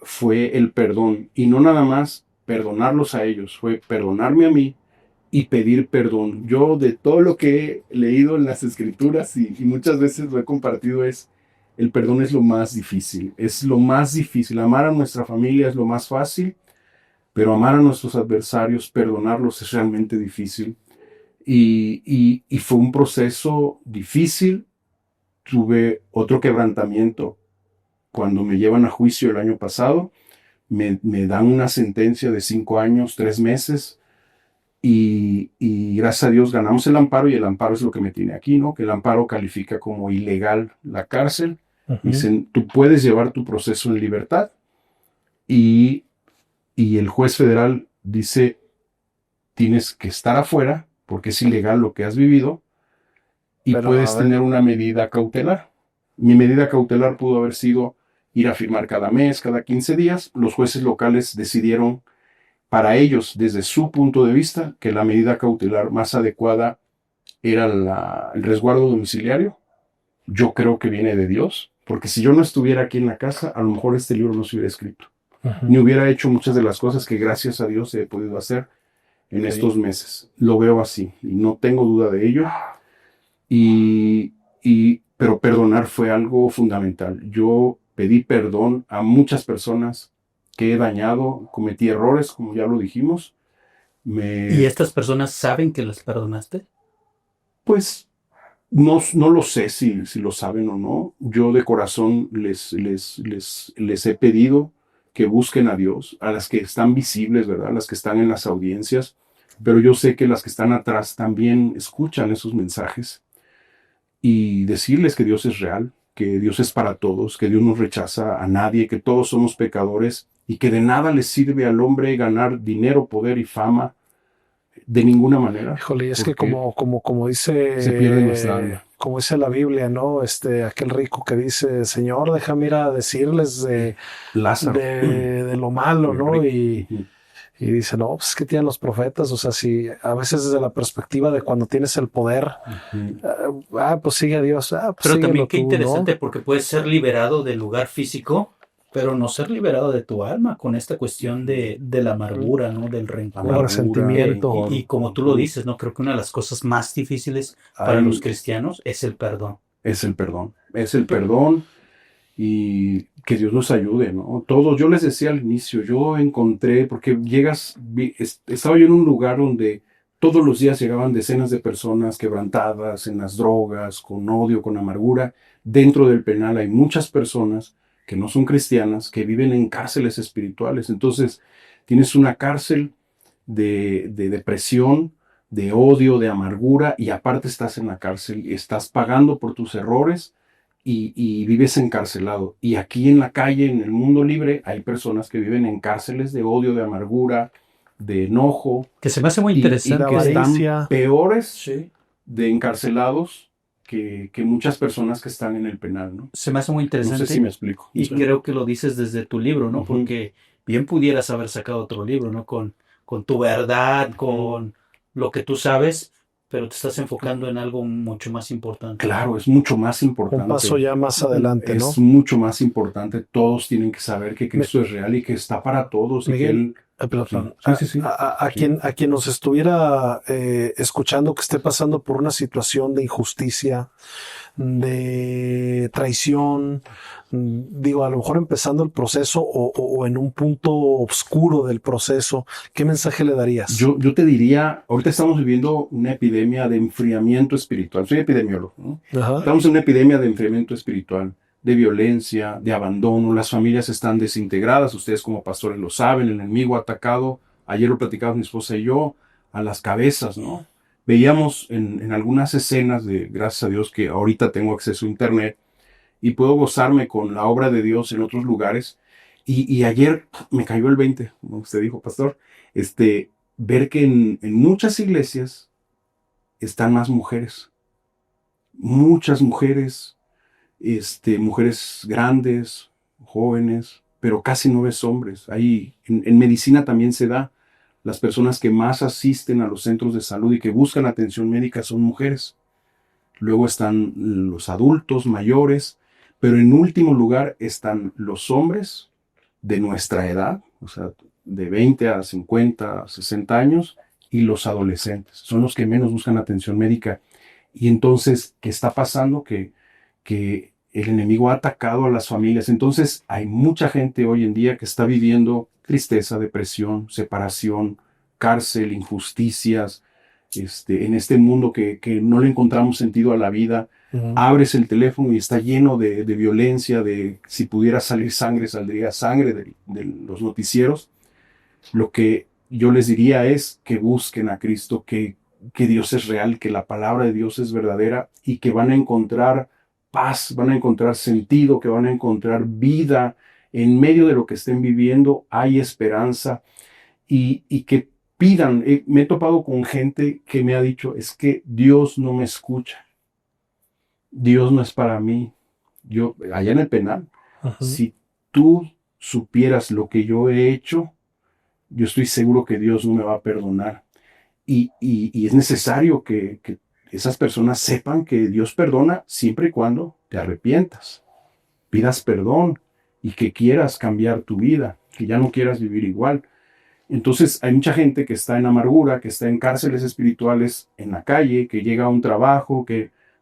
fue el perdón. Y no nada más perdonarlos a ellos, fue perdonarme a mí y pedir perdón. Yo, de todo lo que he leído en las escrituras y muchas veces lo he compartido, el perdón es lo más difícil. Es lo más difícil. Amar a nuestra familia es lo más fácil, pero amar a nuestros adversarios, perdonarlos es realmente difícil. Y fue un proceso difícil. Tuve otro quebrantamiento cuando me llevan a juicio el año pasado. Me dan una sentencia de 5 años, 3 meses. Y gracias a Dios ganamos el amparo, y el amparo es lo que me tiene aquí, ¿no? Que el amparo califica como ilegal la cárcel. Dicen, tú puedes llevar tu proceso en libertad. Y el juez federal dice, tienes que estar afuera porque es ilegal lo que has vivido, y Pero, puedes tener una medida cautelar. Mi medida cautelar pudo haber sido ir a firmar cada mes, cada 15 días. Los jueces locales decidieron, para ellos, desde su punto de vista, que la medida cautelar más adecuada era el resguardo domiciliario. Yo creo que viene de Dios, porque si yo no estuviera aquí en la casa, a lo mejor este libro no se hubiera escrito. Ni hubiera hecho muchas de las cosas que gracias a Dios he podido hacer en estos meses. Lo veo así y no tengo duda de ello. Pero perdonar fue algo fundamental. Yo pedí perdón a muchas personas que he dañado, cometí errores, como ya lo dijimos. ¿Y estas personas saben que las perdonaste? Pues no lo sé si lo saben o no. Yo de corazón les he pedido que busquen a Dios, a las que están visibles, ¿verdad? Las que están en las audiencias, pero yo sé que las que están atrás también escuchan esos mensajes, y decirles que Dios es real, que Dios es para todos, que Dios no rechaza a nadie, que todos somos pecadores y que de nada le sirve al hombre ganar dinero, poder y fama, de ninguna manera. Híjole, es que como dice, se pierde nuestra alma. Como dice la Biblia, ¿no? Aquel rico que dice, Señor, déjame ir a decirles de Lázaro, de lo malo, ¿no? Y Ujú. dice, no, pues que tienen los profetas, o sea, si a veces desde la perspectiva de cuando tienes el poder, pues sigue a Dios, pues Pero síguelo también qué tú, interesante, ¿no? porque puedes ser liberado del lugar físico, pero no ser liberado de tu alma con esta cuestión de la amargura, ¿no? Del rencor. El resentimiento. Y como tú lo dices, ¿no? Creo que una de las cosas más difíciles para los cristianos es el perdón. Es el perdón. Es el perdón, y que Dios nos ayude, ¿no? Todos, yo les decía al inicio, yo encontré, porque estaba yo en un lugar donde todos los días llegaban decenas de personas quebrantadas en las drogas, con odio, con amargura. Dentro del penal hay muchas personas que no son cristianas, que viven en cárceles espirituales. Entonces, tienes una cárcel de depresión, de odio, de amargura, y aparte estás en la cárcel, estás pagando por tus errores y vives encarcelado. Y aquí en la calle, en el mundo libre, hay personas que viven en cárceles de odio, de amargura, de enojo. Que se me hace muy Y interesante. que avaricia. están peores Sí. de encarcelados que muchas personas que están en el penal, ¿no? Se me hace muy No interesante. sé si me explico. Y creo que lo dices desde tu libro, ¿no? Ujú. Porque bien pudieras haber sacado otro libro, ¿no? Con tu verdad, con lo que tú sabes, pero te estás enfocando en algo mucho más importante. Claro, es mucho más importante. Un paso ya más adelante, ¿no? Es mucho más importante. Todos tienen que saber que Cristo es real y que está para todos. Miguel, y que Él... Sí. A quien nos estuviera escuchando que esté pasando por una situación de injusticia, de traición, digo, a lo mejor empezando el proceso o en un punto oscuro del proceso, ¿qué mensaje le darías? Yo te diría, ahorita estamos viviendo una epidemia de enfriamiento espiritual. Soy epidemiólogo, ¿no? Ajá. Estamos en una epidemia de enfriamiento espiritual, de violencia, de abandono. Las familias están desintegradas. Ustedes como pastores lo saben. El enemigo ha atacado, ayer lo platicamos mi esposa y yo, a las cabezas, ¿no? Veíamos en algunas escenas de, gracias a Dios que ahorita tengo acceso a internet y puedo gozarme con la obra de Dios en otros lugares. Y ayer me cayó el 20, como usted dijo, pastor, ver que en muchas iglesias están más mujeres. Muchas mujeres, mujeres grandes, jóvenes, pero casi no ves hombres. Ahí en medicina también se da. Las personas que más asisten a los centros de salud y que buscan atención médica son mujeres. Luego están los adultos mayores, pero en último lugar están los hombres de nuestra edad, o sea, de 20 a 50, 60 años, y los adolescentes. Son los que menos buscan atención médica. Y entonces, ¿qué está pasando? Que el enemigo ha atacado a las familias. Entonces, hay mucha gente hoy en día que está viviendo tristeza, depresión, separación, cárcel, injusticias, en este mundo que no le encontramos sentido a la vida. Abres el teléfono y está lleno de violencia, de si pudiera salir sangre, saldría sangre de los noticieros. Lo que yo les diría es que busquen a Cristo, que Dios es real, que la palabra de Dios es verdadera y que van a encontrar paz, van a encontrar sentido, que van a encontrar vida. En medio de lo que estén viviendo hay esperanza y que pidan. Me he topado con gente que me ha dicho, es que Dios no me escucha. Dios no es para mí. Yo, allá en el penal, si tú supieras lo que yo he hecho, yo estoy seguro que Dios no me va a perdonar. Y es necesario que esas personas sepan que Dios perdona siempre y cuando te arrepientas, pidas perdón y que quieras cambiar tu vida, que ya no quieras vivir igual. Entonces hay mucha gente que está en amargura, que está en cárceles espirituales, en la calle, que llega a un trabajo,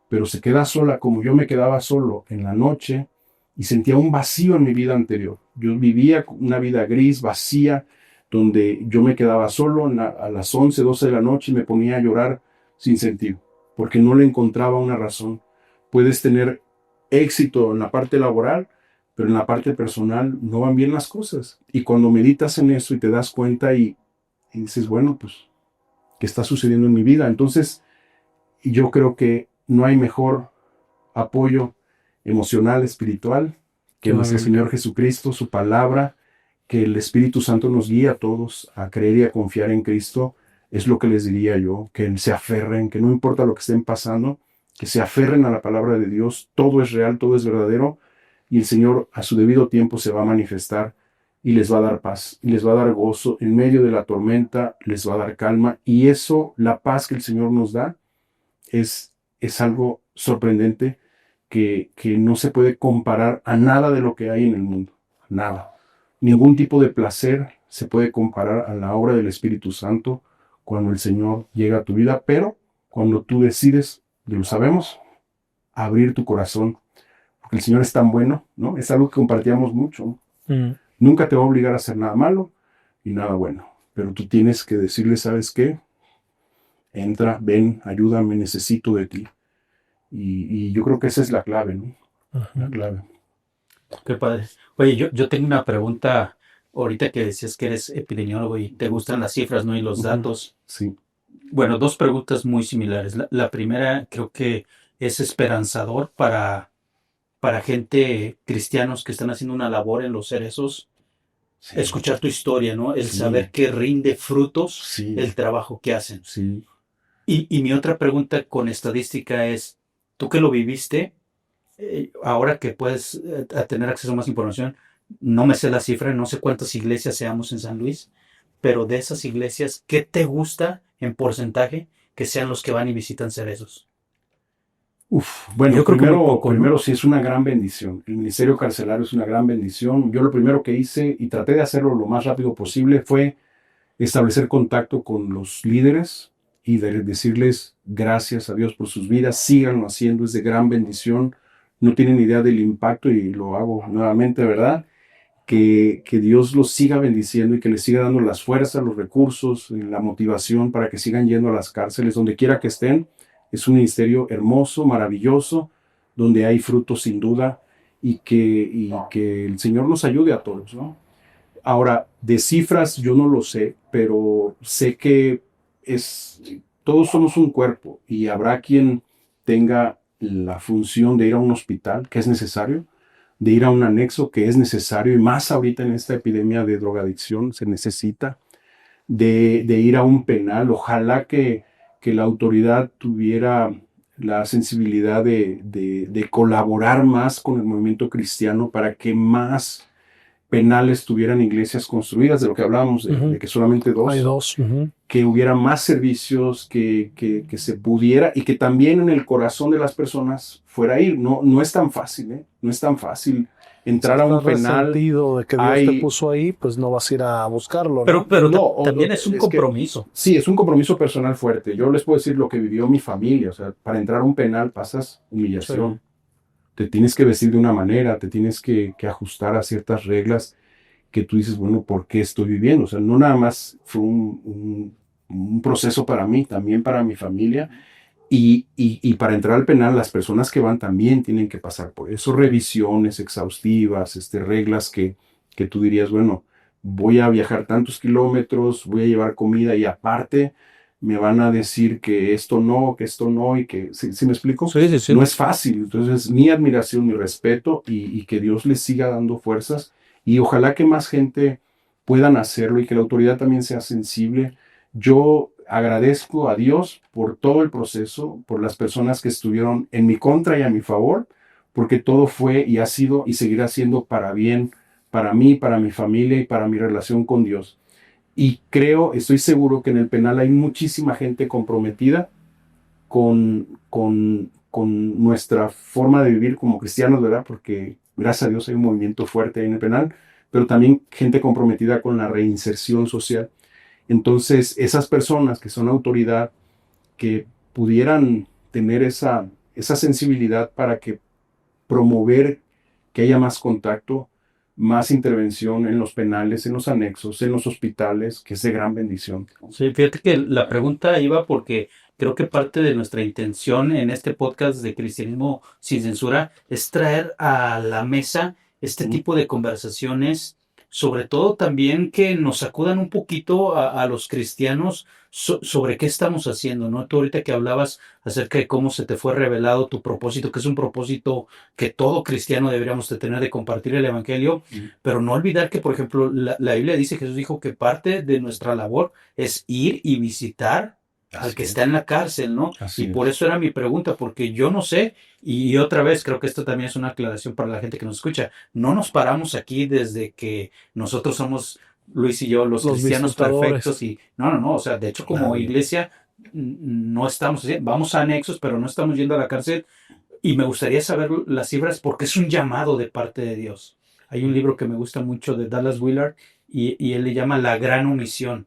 pero se queda sola como yo me quedaba solo en la noche y sentía un vacío en mi vida anterior. Yo vivía una vida gris, vacía, donde yo me quedaba solo a las 11, 12 de la noche y me ponía a llorar sin sentido, porque no le encontraba una razón. Puedes tener éxito en la parte laboral, pero en la parte personal no van bien las cosas. Y cuando meditas en eso y te das cuenta y dices, bueno, pues, ¿qué está sucediendo en mi vida? Entonces, yo creo que no hay mejor apoyo emocional, espiritual, que nuestro Señor Jesucristo, su palabra, que el Espíritu Santo nos guía a todos a creer y a confiar en Cristo. Es lo que les diría yo, que se aferren, que no importa lo que estén pasando, que se aferren a la palabra de Dios. Todo es real, todo es verdadero, y el Señor a su debido tiempo se va a manifestar y les va a dar paz, y les va a dar gozo. En medio de la tormenta les va a dar calma, y eso, la paz que el Señor nos da, es algo sorprendente que no se puede comparar a nada de lo que hay en el mundo. Nada. Ningún tipo de placer se puede comparar a la obra del Espíritu Santo cuando el Señor llega a tu vida, pero cuando tú decides, y lo sabemos, abrir tu corazón, porque el Señor es tan bueno, ¿no? Es algo que compartíamos mucho, ¿no? Nunca te va a obligar a hacer nada malo y nada bueno, pero tú tienes que decirle, ¿sabes qué? Entra, ven, ayúdame, necesito de ti. Y yo creo que esa es la clave, ¿no? La clave. Qué padre. Oye, yo tengo una pregunta, ahorita que decías que eres epidemiólogo y te gustan las cifras, ¿no? Y los datos. Sí. Bueno, dos preguntas muy similares. La primera creo que es esperanzador para gente, cristianos que están haciendo una labor en los cerezos, Sí. escuchar tu historia, ¿no? El Sí. saber que rinde frutos Sí. el trabajo que hacen. Sí. Y mi otra pregunta con estadística es, tú que lo viviste, ahora que puedes tener acceso a más información, no me sé la cifra, no sé cuántas iglesias seamos en San Luis, pero de esas iglesias, ¿qué te gusta en porcentaje que sean los que van y visitan cerezos? Bueno, yo creo que muy poco, primero ¿no? sí es una gran bendición. El ministerio carcelario es una gran bendición. Yo lo primero que hice, y traté de hacerlo lo más rápido posible, fue establecer contacto con los líderes y de decirles gracias a Dios por sus vidas, síganlo haciendo, es de gran bendición, no tienen idea del impacto y lo hago nuevamente, ¿verdad? Que Dios los siga bendiciendo y que les siga dando las fuerzas, los recursos, la motivación para que sigan yendo a las cárceles, donde quiera que estén. Es un ministerio hermoso, maravilloso, donde hay frutos sin duda y que el Señor nos ayude a todos, ¿no? Ahora, de cifras yo no lo sé, pero sé que todos somos un cuerpo y habrá quien tenga la función de ir a un hospital, que es necesario, de ir a un anexo, que es necesario, y más ahorita en esta epidemia de drogadicción se necesita, de ir a un penal. Ojalá que la autoridad tuviera la sensibilidad de colaborar más con el movimiento cristiano para que más penales tuvieran iglesias construidas, de lo que hablábamos, de que solamente dos. Hay dos. Que hubiera más servicios, que se pudiera, y que también en el corazón de las personas fuera a ir. No es tan fácil, ¿eh? No es tan fácil entrar a un penal. Resentido de que Dios te puso ahí, pues no vas a ir a buscarlo, ¿no? Pero No, también es un compromiso. Sí, es un compromiso personal fuerte. Yo les puedo decir lo que vivió mi familia. O sea, para entrar a un penal pasas humillación. Sí. Te tienes que vestir de una manera, te tienes que ajustar a ciertas reglas que tú dices, bueno, ¿por qué estoy viviendo? O sea, no nada más fue un proceso para mí, también para mi familia. Y para entrar al penal, las personas que van también tienen que pasar por eso, revisiones exhaustivas, reglas que tú dirías, bueno, voy a viajar tantos kilómetros, voy a llevar comida y aparte me van a decir que esto no, y que, ¿sí me explico? Sí, sí. No es fácil. Entonces, mi admiración, mi respeto y que Dios les siga dando fuerzas y ojalá que más gente puedan hacerlo y que la autoridad también sea sensible. Yo agradezco a Dios por todo el proceso, por las personas que estuvieron en mi contra y a mi favor, porque todo fue y ha sido y seguirá siendo para bien, para mí, para mi familia y para mi relación con Dios. Y estoy seguro que en el penal hay muchísima gente comprometida con nuestra forma de vivir como cristianos, ¿verdad? Porque gracias a Dios hay un movimiento fuerte ahí en el penal, pero también gente comprometida con la reinserción social. Entonces, esas personas que son autoridad, que pudieran tener esa sensibilidad para que promover que haya más contacto, más intervención en los penales, en los anexos, en los hospitales, que es de gran bendición. Sí, fíjate que la pregunta iba porque creo que parte de nuestra intención en este podcast de Cristianismo sin Censura es traer a la mesa este tipo de conversaciones, sobre todo también que nos sacudan un poquito a los cristianos sobre qué estamos haciendo, ¿no? Tú ahorita que hablabas acerca de cómo se te fue revelado tu propósito, que es un propósito que todo cristiano deberíamos de tener de compartir el evangelio, pero no olvidar que, por ejemplo, la Biblia dice, Jesús dijo que parte de nuestra labor es ir y visitar al que está en la cárcel, ¿no? Y por eso era mi pregunta, porque yo no sé, y otra vez creo que esto también es una aclaración para la gente que nos escucha, no nos paramos aquí desde que nosotros somos, Luis y yo, los cristianos perfectos, y no, o sea, de hecho como iglesia no estamos, vamos a anexos, pero no estamos yendo a la cárcel, y me gustaría saber las cifras porque es un llamado de parte de Dios. Hay un libro que me gusta mucho de Dallas Willard, y él le llama La Gran Omisión.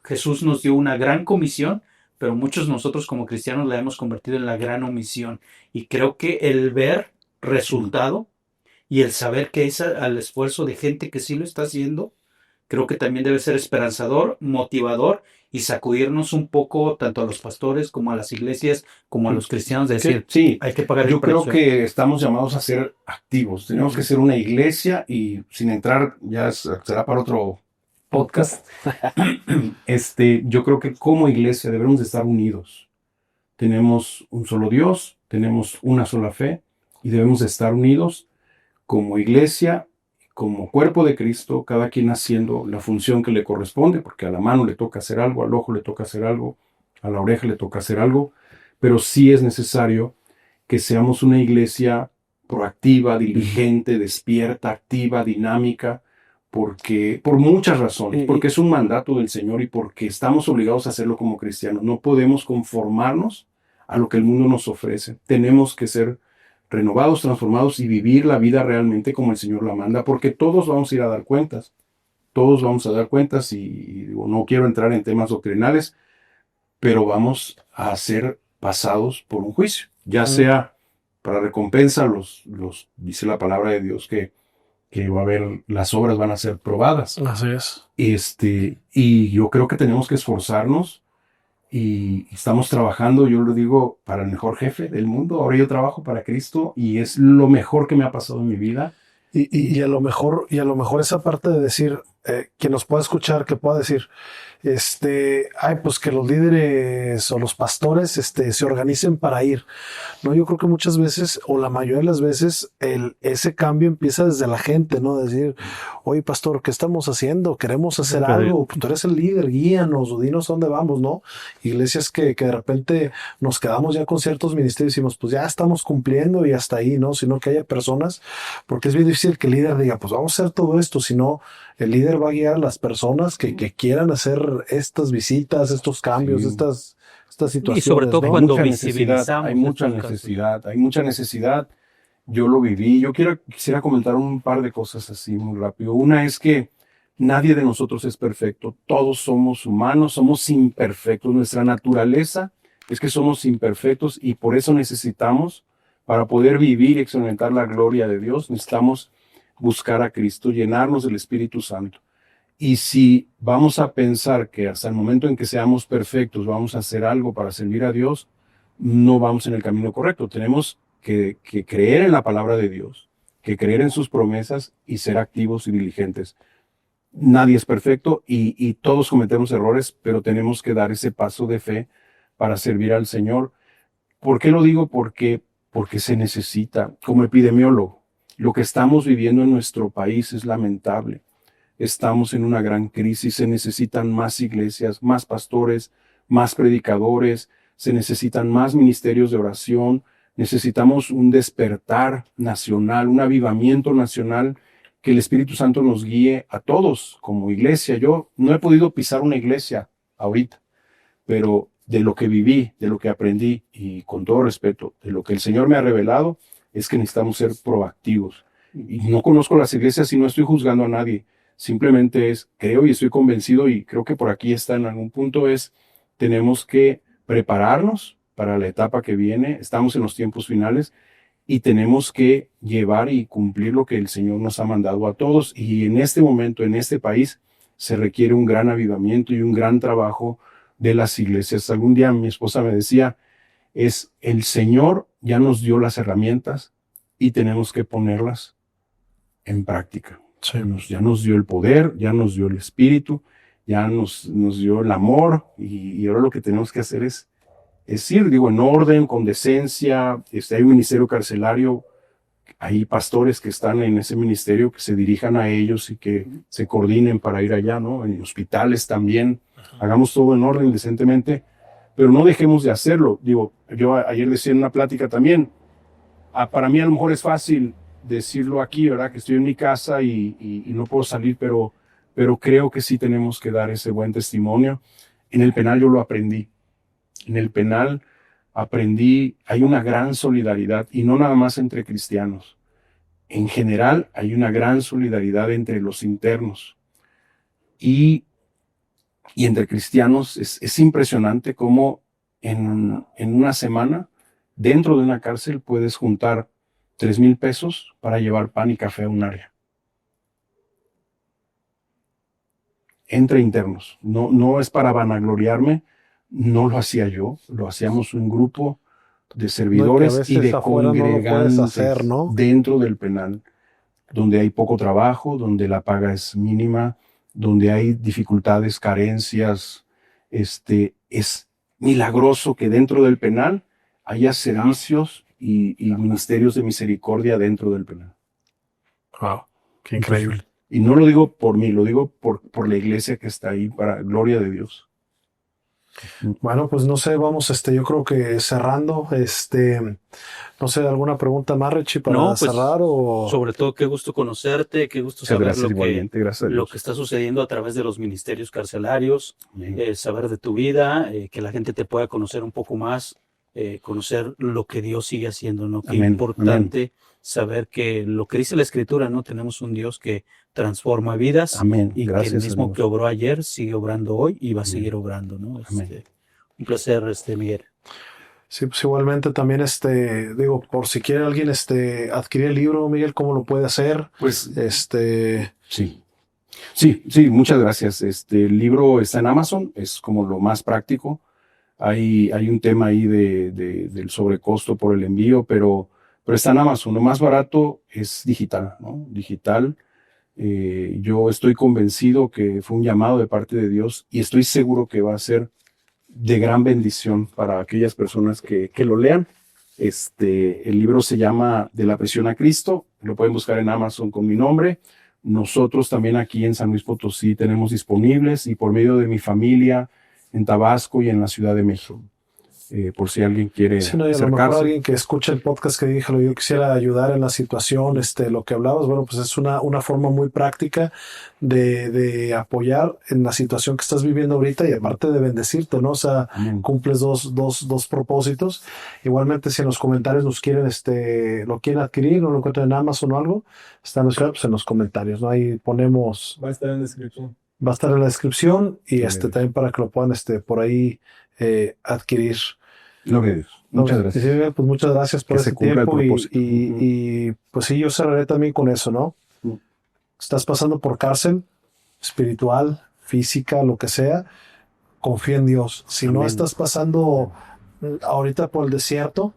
Jesús nos dio una gran comisión, pero muchos nosotros como cristianos la hemos convertido en la gran omisión. Y creo que el ver resultado y el saber que es al esfuerzo de gente que sí lo está haciendo, creo que también debe ser esperanzador, motivador y sacudirnos un poco tanto a los pastores como a las iglesias, como a los cristianos, de decir, sí, hay que pagar el yo precio. Creo que estamos llamados a ser activos. Tenemos que ser una iglesia y sin entrar, ya será para otro podcast. Yo creo que como iglesia debemos de estar unidos. Tenemos un solo Dios, tenemos una sola fe y debemos de estar unidos como iglesia, como cuerpo de Cristo, cada quien haciendo la función que le corresponde, porque a la mano le toca hacer algo, al ojo le toca hacer algo, a la oreja le toca hacer algo, pero sí es necesario que seamos una iglesia proactiva, diligente, despierta, activa, dinámica, porque por muchas razones, porque es un mandato del Señor y porque estamos obligados a hacerlo como cristianos. No podemos conformarnos a lo que el mundo nos ofrece. Tenemos que ser renovados, transformados y vivir la vida realmente como el Señor la manda, porque todos vamos a ir a dar cuentas. Todos vamos a dar cuentas y no quiero entrar en temas doctrinales, pero vamos a ser pasados por un juicio, ya sea para recompensa, dice la palabra de Dios que va a haber, las obras van a ser probadas. Así es. Y yo creo que tenemos que esforzarnos y estamos trabajando, yo lo digo, para el mejor jefe del mundo. Ahora yo trabajo para Cristo y es lo mejor que me ha pasado en mi vida. Y a lo mejor esa parte de decir, quien nos pueda escuchar, que pueda decir, pues que los líderes o los pastores, se organicen para ir. No, yo creo que muchas veces, o la mayoría de las veces, ese cambio empieza desde la gente, ¿no? Decir, oye, pastor, ¿qué estamos haciendo? Queremos hacer algo. Pues tú eres el líder, guíanos o dinos a dónde vamos, ¿no? Iglesias que de repente nos quedamos ya con ciertos ministerios y decimos, pues ya estamos cumpliendo y hasta ahí, ¿no? Sino que haya personas, porque es bien difícil que el líder diga, pues vamos a hacer todo esto, sino el líder va a guiar a las personas que quieran hacer estas visitas, estos cambios, estas situaciones. Y sobre todo, ¿no? cuando Hay mucha necesidad. Yo lo viví. Yo quisiera comentar un par de cosas así muy rápido. Una es que nadie de nosotros es perfecto. Todos somos humanos, somos imperfectos. Nuestra naturaleza es que somos imperfectos y por eso necesitamos, para poder vivir y experimentar la gloria de Dios, necesitamos buscar a Cristo, llenarnos del Espíritu Santo. Y si vamos a pensar que hasta el momento en que seamos perfectos vamos a hacer algo para servir a Dios, no vamos en el camino correcto. Tenemos que creer en la palabra de Dios, que creer en sus promesas y ser activos y diligentes. Nadie es perfecto y todos cometemos errores, pero tenemos que dar ese paso de fe para servir al Señor. ¿Por qué lo digo? Porque se necesita. Como epidemiólogo, lo que estamos viviendo en nuestro país es lamentable. Estamos en una gran crisis, se necesitan más iglesias, más pastores, más predicadores, se necesitan más ministerios de oración, necesitamos un despertar nacional, un avivamiento nacional, que el Espíritu Santo nos guíe a todos como iglesia. Yo no he podido pisar una iglesia ahorita, pero de lo que viví, de lo que aprendí y con todo respeto, de lo que el Señor me ha revelado, es que necesitamos ser proactivos. Y no conozco las iglesias y no estoy juzgando a nadie. Simplemente creo y estoy convencido, y creo que por aquí está en algún punto, tenemos que prepararnos para la etapa que viene. Estamos en los tiempos finales y tenemos que llevar y cumplir lo que el Señor nos ha mandado a todos. Y en este momento, en este país, se requiere un gran avivamiento y un gran trabajo de las iglesias. Algún día mi esposa me decía, el Señor ya nos dio las herramientas y tenemos que ponerlas en práctica. Sí. Ya nos dio el poder, ya nos dio el espíritu, ya nos dio el amor y ahora lo que tenemos que hacer es ir, en orden, con decencia. Hay un ministerio carcelario, hay pastores que están en ese ministerio, que se dirijan a ellos y que se coordinen para ir allá, ¿no? En hospitales también. Hagamos todo en orden, decentemente, pero no dejemos de hacerlo. Yo ayer decía en una plática también, para mí a lo mejor es fácil decirlo aquí, ¿verdad? Que estoy en mi casa y no puedo salir, pero creo que sí tenemos que dar ese buen testimonio. En el penal yo lo aprendí. En el penal aprendí, hay una gran solidaridad, y no nada más entre cristianos. En general hay una gran solidaridad entre los internos. Y entre cristianos es impresionante cómo en una semana, dentro de una cárcel, puedes juntar 3,000 pesos para llevar pan y café a un área. Entre internos. No es para vanagloriarme, no lo hacía yo, lo hacíamos un grupo de servidores y de congregantes, ¿no? Dentro del penal, donde hay poco trabajo, donde la paga es mínima, donde hay dificultades, carencias. Es milagroso que dentro del penal haya servicios y ministerios de misericordia dentro del penal. Wow, qué increíble. Y no lo digo por mí, lo digo por la iglesia que está ahí, para gloria de Dios. Bueno, pues no sé, vamos, yo creo que cerrando, no sé, ¿alguna pregunta más, Richie, para cerrar? Sobre todo, qué gusto conocerte, qué gusto saber lo que está sucediendo a través de los ministerios carcelarios, saber de tu vida, que la gente te pueda conocer un poco más, conocer lo que Dios sigue haciendo, ¿no? Qué importante saber que lo que dice la Escritura, ¿no? Tenemos un Dios que transforma vidas. Amén. Y Gracias, que el mismo Dios. que obró ayer sigue obrando hoy y va a seguir obrando, ¿no? Un placer, Miguel. Sí, pues igualmente también, digo, por si quiere alguien, adquirir el libro, Miguel, ¿cómo lo puede hacer? Pues Este, sí. Sí, sí, muchas gracias. El libro está en Amazon, es como lo más práctico. Hay un tema ahí del sobrecosto por el envío, pero está en Amazon. Lo más barato es digital, ¿no? Digital. Yo estoy convencido que fue un llamado de parte de Dios y estoy seguro que va a ser de gran bendición para aquellas personas que lo lean. El libro se llama De la prisión a Cristo, lo pueden buscar en Amazon con mi nombre. Nosotros también aquí en San Luis Potosí tenemos disponibles y por medio de mi familia en Tabasco y en la Ciudad de México. Por si alguien quiere sí, no, y a lo mejor acercarse. alguien que escuche el podcast que dije, yo quisiera ayudar en la situación, lo que hablabas, bueno, pues es una forma muy práctica de apoyar en la situación que estás viviendo ahorita y aparte de bendecirte, ¿no? O sea, Amén. cumples dos propósitos. Igualmente, si en los comentarios nos quieren, lo quieren adquirir o lo encuentran en Amazon o algo, está pues en los comentarios, ¿no? Ahí ponemos, Va a estar en la descripción. va a estar en la descripción y Gloria a Dios. también para que lo puedan, por ahí adquirir. Gloria a Dios. Muchas No, gracias. sí, pues muchas gracias por Que se este cumpla el tiempo propósito. y pues sí, yo cerraré también con eso, ¿no? Ujú. Estás pasando por cárcel espiritual, física, lo que sea, confía en Dios. Si no Amén. estás pasando ahorita por el desierto,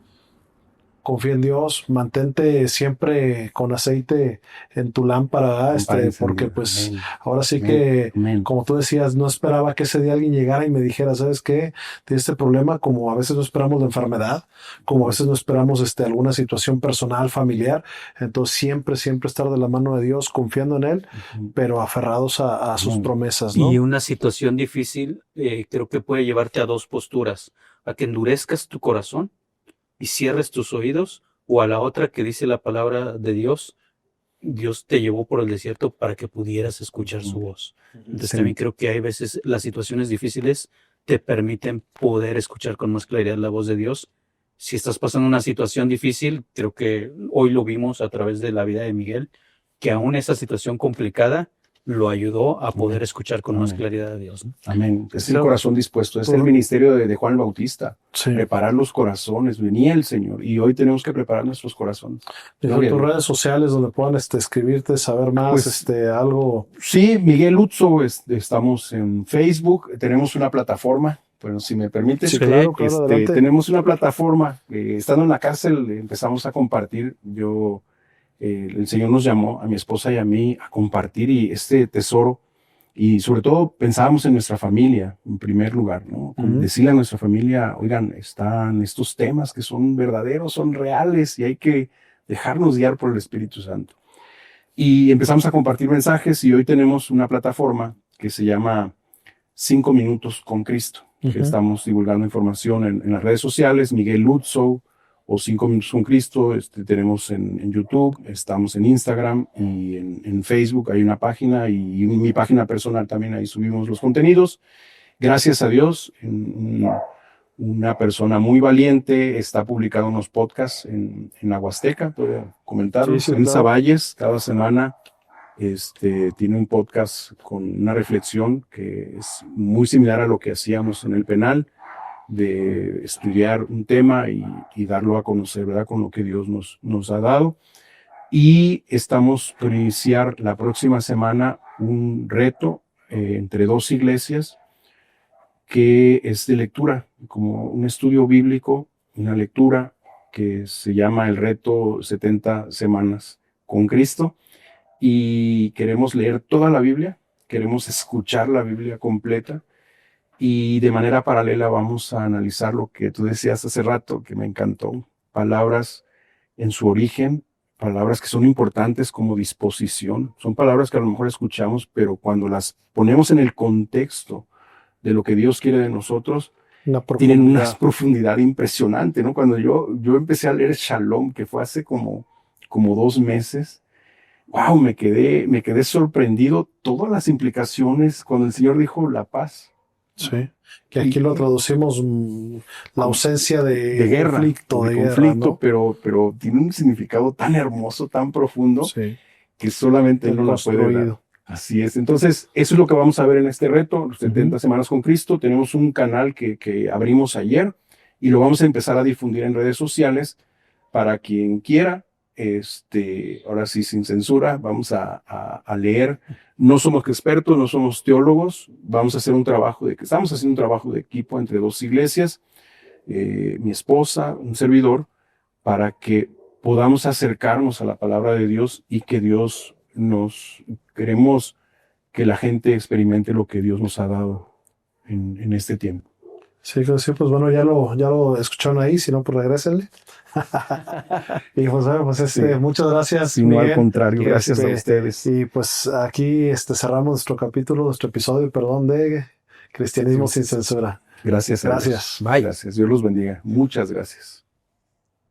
confía en Dios, mantente siempre con aceite en tu lámpara, Compadre porque encendido. pues Amén. ahora sí Amén. que, Amén. como tú decías, no esperaba que ese día alguien llegara y me dijera, ¿sabes qué? Tienes este problema, como a veces no esperamos la enfermedad, como a veces no esperamos alguna situación personal, familiar. Entonces siempre estar de la mano de Dios, confiando en Él, Ujú. pero aferrados a sus Amén. promesas, ¿no? Y una situación difícil creo que puede llevarte a dos posturas, a que endurezcas tu corazón y cierres tus oídos, o a la otra que dice la palabra de Dios, Dios te llevó por el desierto para que pudieras escuchar su voz. Entonces Sí. también creo que hay veces las situaciones difíciles te permiten poder escuchar con más claridad la voz de Dios. Si estás pasando una situación difícil, creo que hoy lo vimos a través de la vida de Miguel, que aún esa situación complicada lo ayudó a poder Amén. escuchar con más Amén. claridad a Dios, ¿no? Amén. Es Sí. el corazón dispuesto. Es Todo- el ministerio de Juan el Bautista. Sí. Preparar los corazones. Venía el Señor y hoy tenemos que preparar nuestros corazones. Y Gloria a tus Dios. redes sociales donde puedan escribirte, saber más, Pues, algo. Sí, Miguel Lutzo, estamos en Facebook, tenemos una plataforma, bueno, si me permites, Sí, claro, adelante. tenemos una plataforma, estando en la cárcel empezamos a compartir, el Señor nos llamó a mi esposa y a mí a compartir y este tesoro, y sobre todo pensábamos en nuestra familia, en primer lugar, ¿no? Ujú. Decirle a nuestra familia, oigan, están estos temas que son verdaderos, son reales y hay que dejarnos guiar por el Espíritu Santo. Y empezamos a compartir mensajes y hoy tenemos una plataforma que se llama 5 Minutos con Cristo, que Ujú. estamos divulgando información en las redes sociales, Miguel Lutzo o 5 Minutos con Cristo, tenemos en YouTube, estamos en Instagram y en Facebook hay una página y en mi página personal también ahí subimos los contenidos. Gracias a Dios, una persona muy valiente está publicando unos podcasts en la Huasteca, puedo comentarlo. Sí, Elsa claro. Valles, cada semana tiene un podcast con una reflexión que es muy similar a lo que hacíamos en el penal, de estudiar un tema y darlo a conocer, ¿verdad? Con lo que Dios nos ha dado. Y estamos por iniciar la próxima semana un reto entre 2 iglesias que es de lectura, como un estudio bíblico, una lectura que se llama el reto 70 semanas con Cristo. Y queremos leer toda la Biblia, queremos escuchar la Biblia completa y de manera paralela vamos a analizar lo que tú decías hace rato, que me encantó, palabras en su origen, palabras que son importantes como disposición, son palabras que a lo mejor escuchamos, pero cuando las ponemos en el contexto de lo que Dios quiere de nosotros, tienen una profundidad impresionante, ¿no? Cuando yo empecé a leer Shalom, que fue hace como 2 meses, wow, me quedé sorprendido todas las implicaciones cuando el Señor dijo la paz. Sí, que aquí lo traducimos la ausencia De guerra, conflicto, de guerra, conflicto, ¿no? pero tiene un significado tan hermoso, tan profundo, Sí, que solamente Él bien nos la puede dar. construido. Así es. Entonces, eso es lo que vamos a ver en este reto, los 70 semanas con Cristo. Tenemos un canal que abrimos ayer y lo vamos a empezar a difundir en redes sociales para quien quiera. Ahora sí, sin censura, vamos a leer. No somos expertos, no somos teólogos. Vamos a hacer estamos haciendo un trabajo de equipo entre dos iglesias, mi esposa, un servidor, para que podamos acercarnos a la palabra de Dios y que queremos que la gente experimente lo que Dios nos ha dado en este tiempo. Sí, pues bueno, ya lo escucharon ahí, si no, pues regrésenle. Y pues bueno, pues Sí. muchas gracias. Sí, no, al Miguel. contrario, Y, gracias a ustedes. Y pues aquí cerramos nuestro episodio, perdón, de Cristianismo sin Censura. Gracias a Dios. Gracias. Bye. Gracias. Dios los bendiga. Muchas gracias.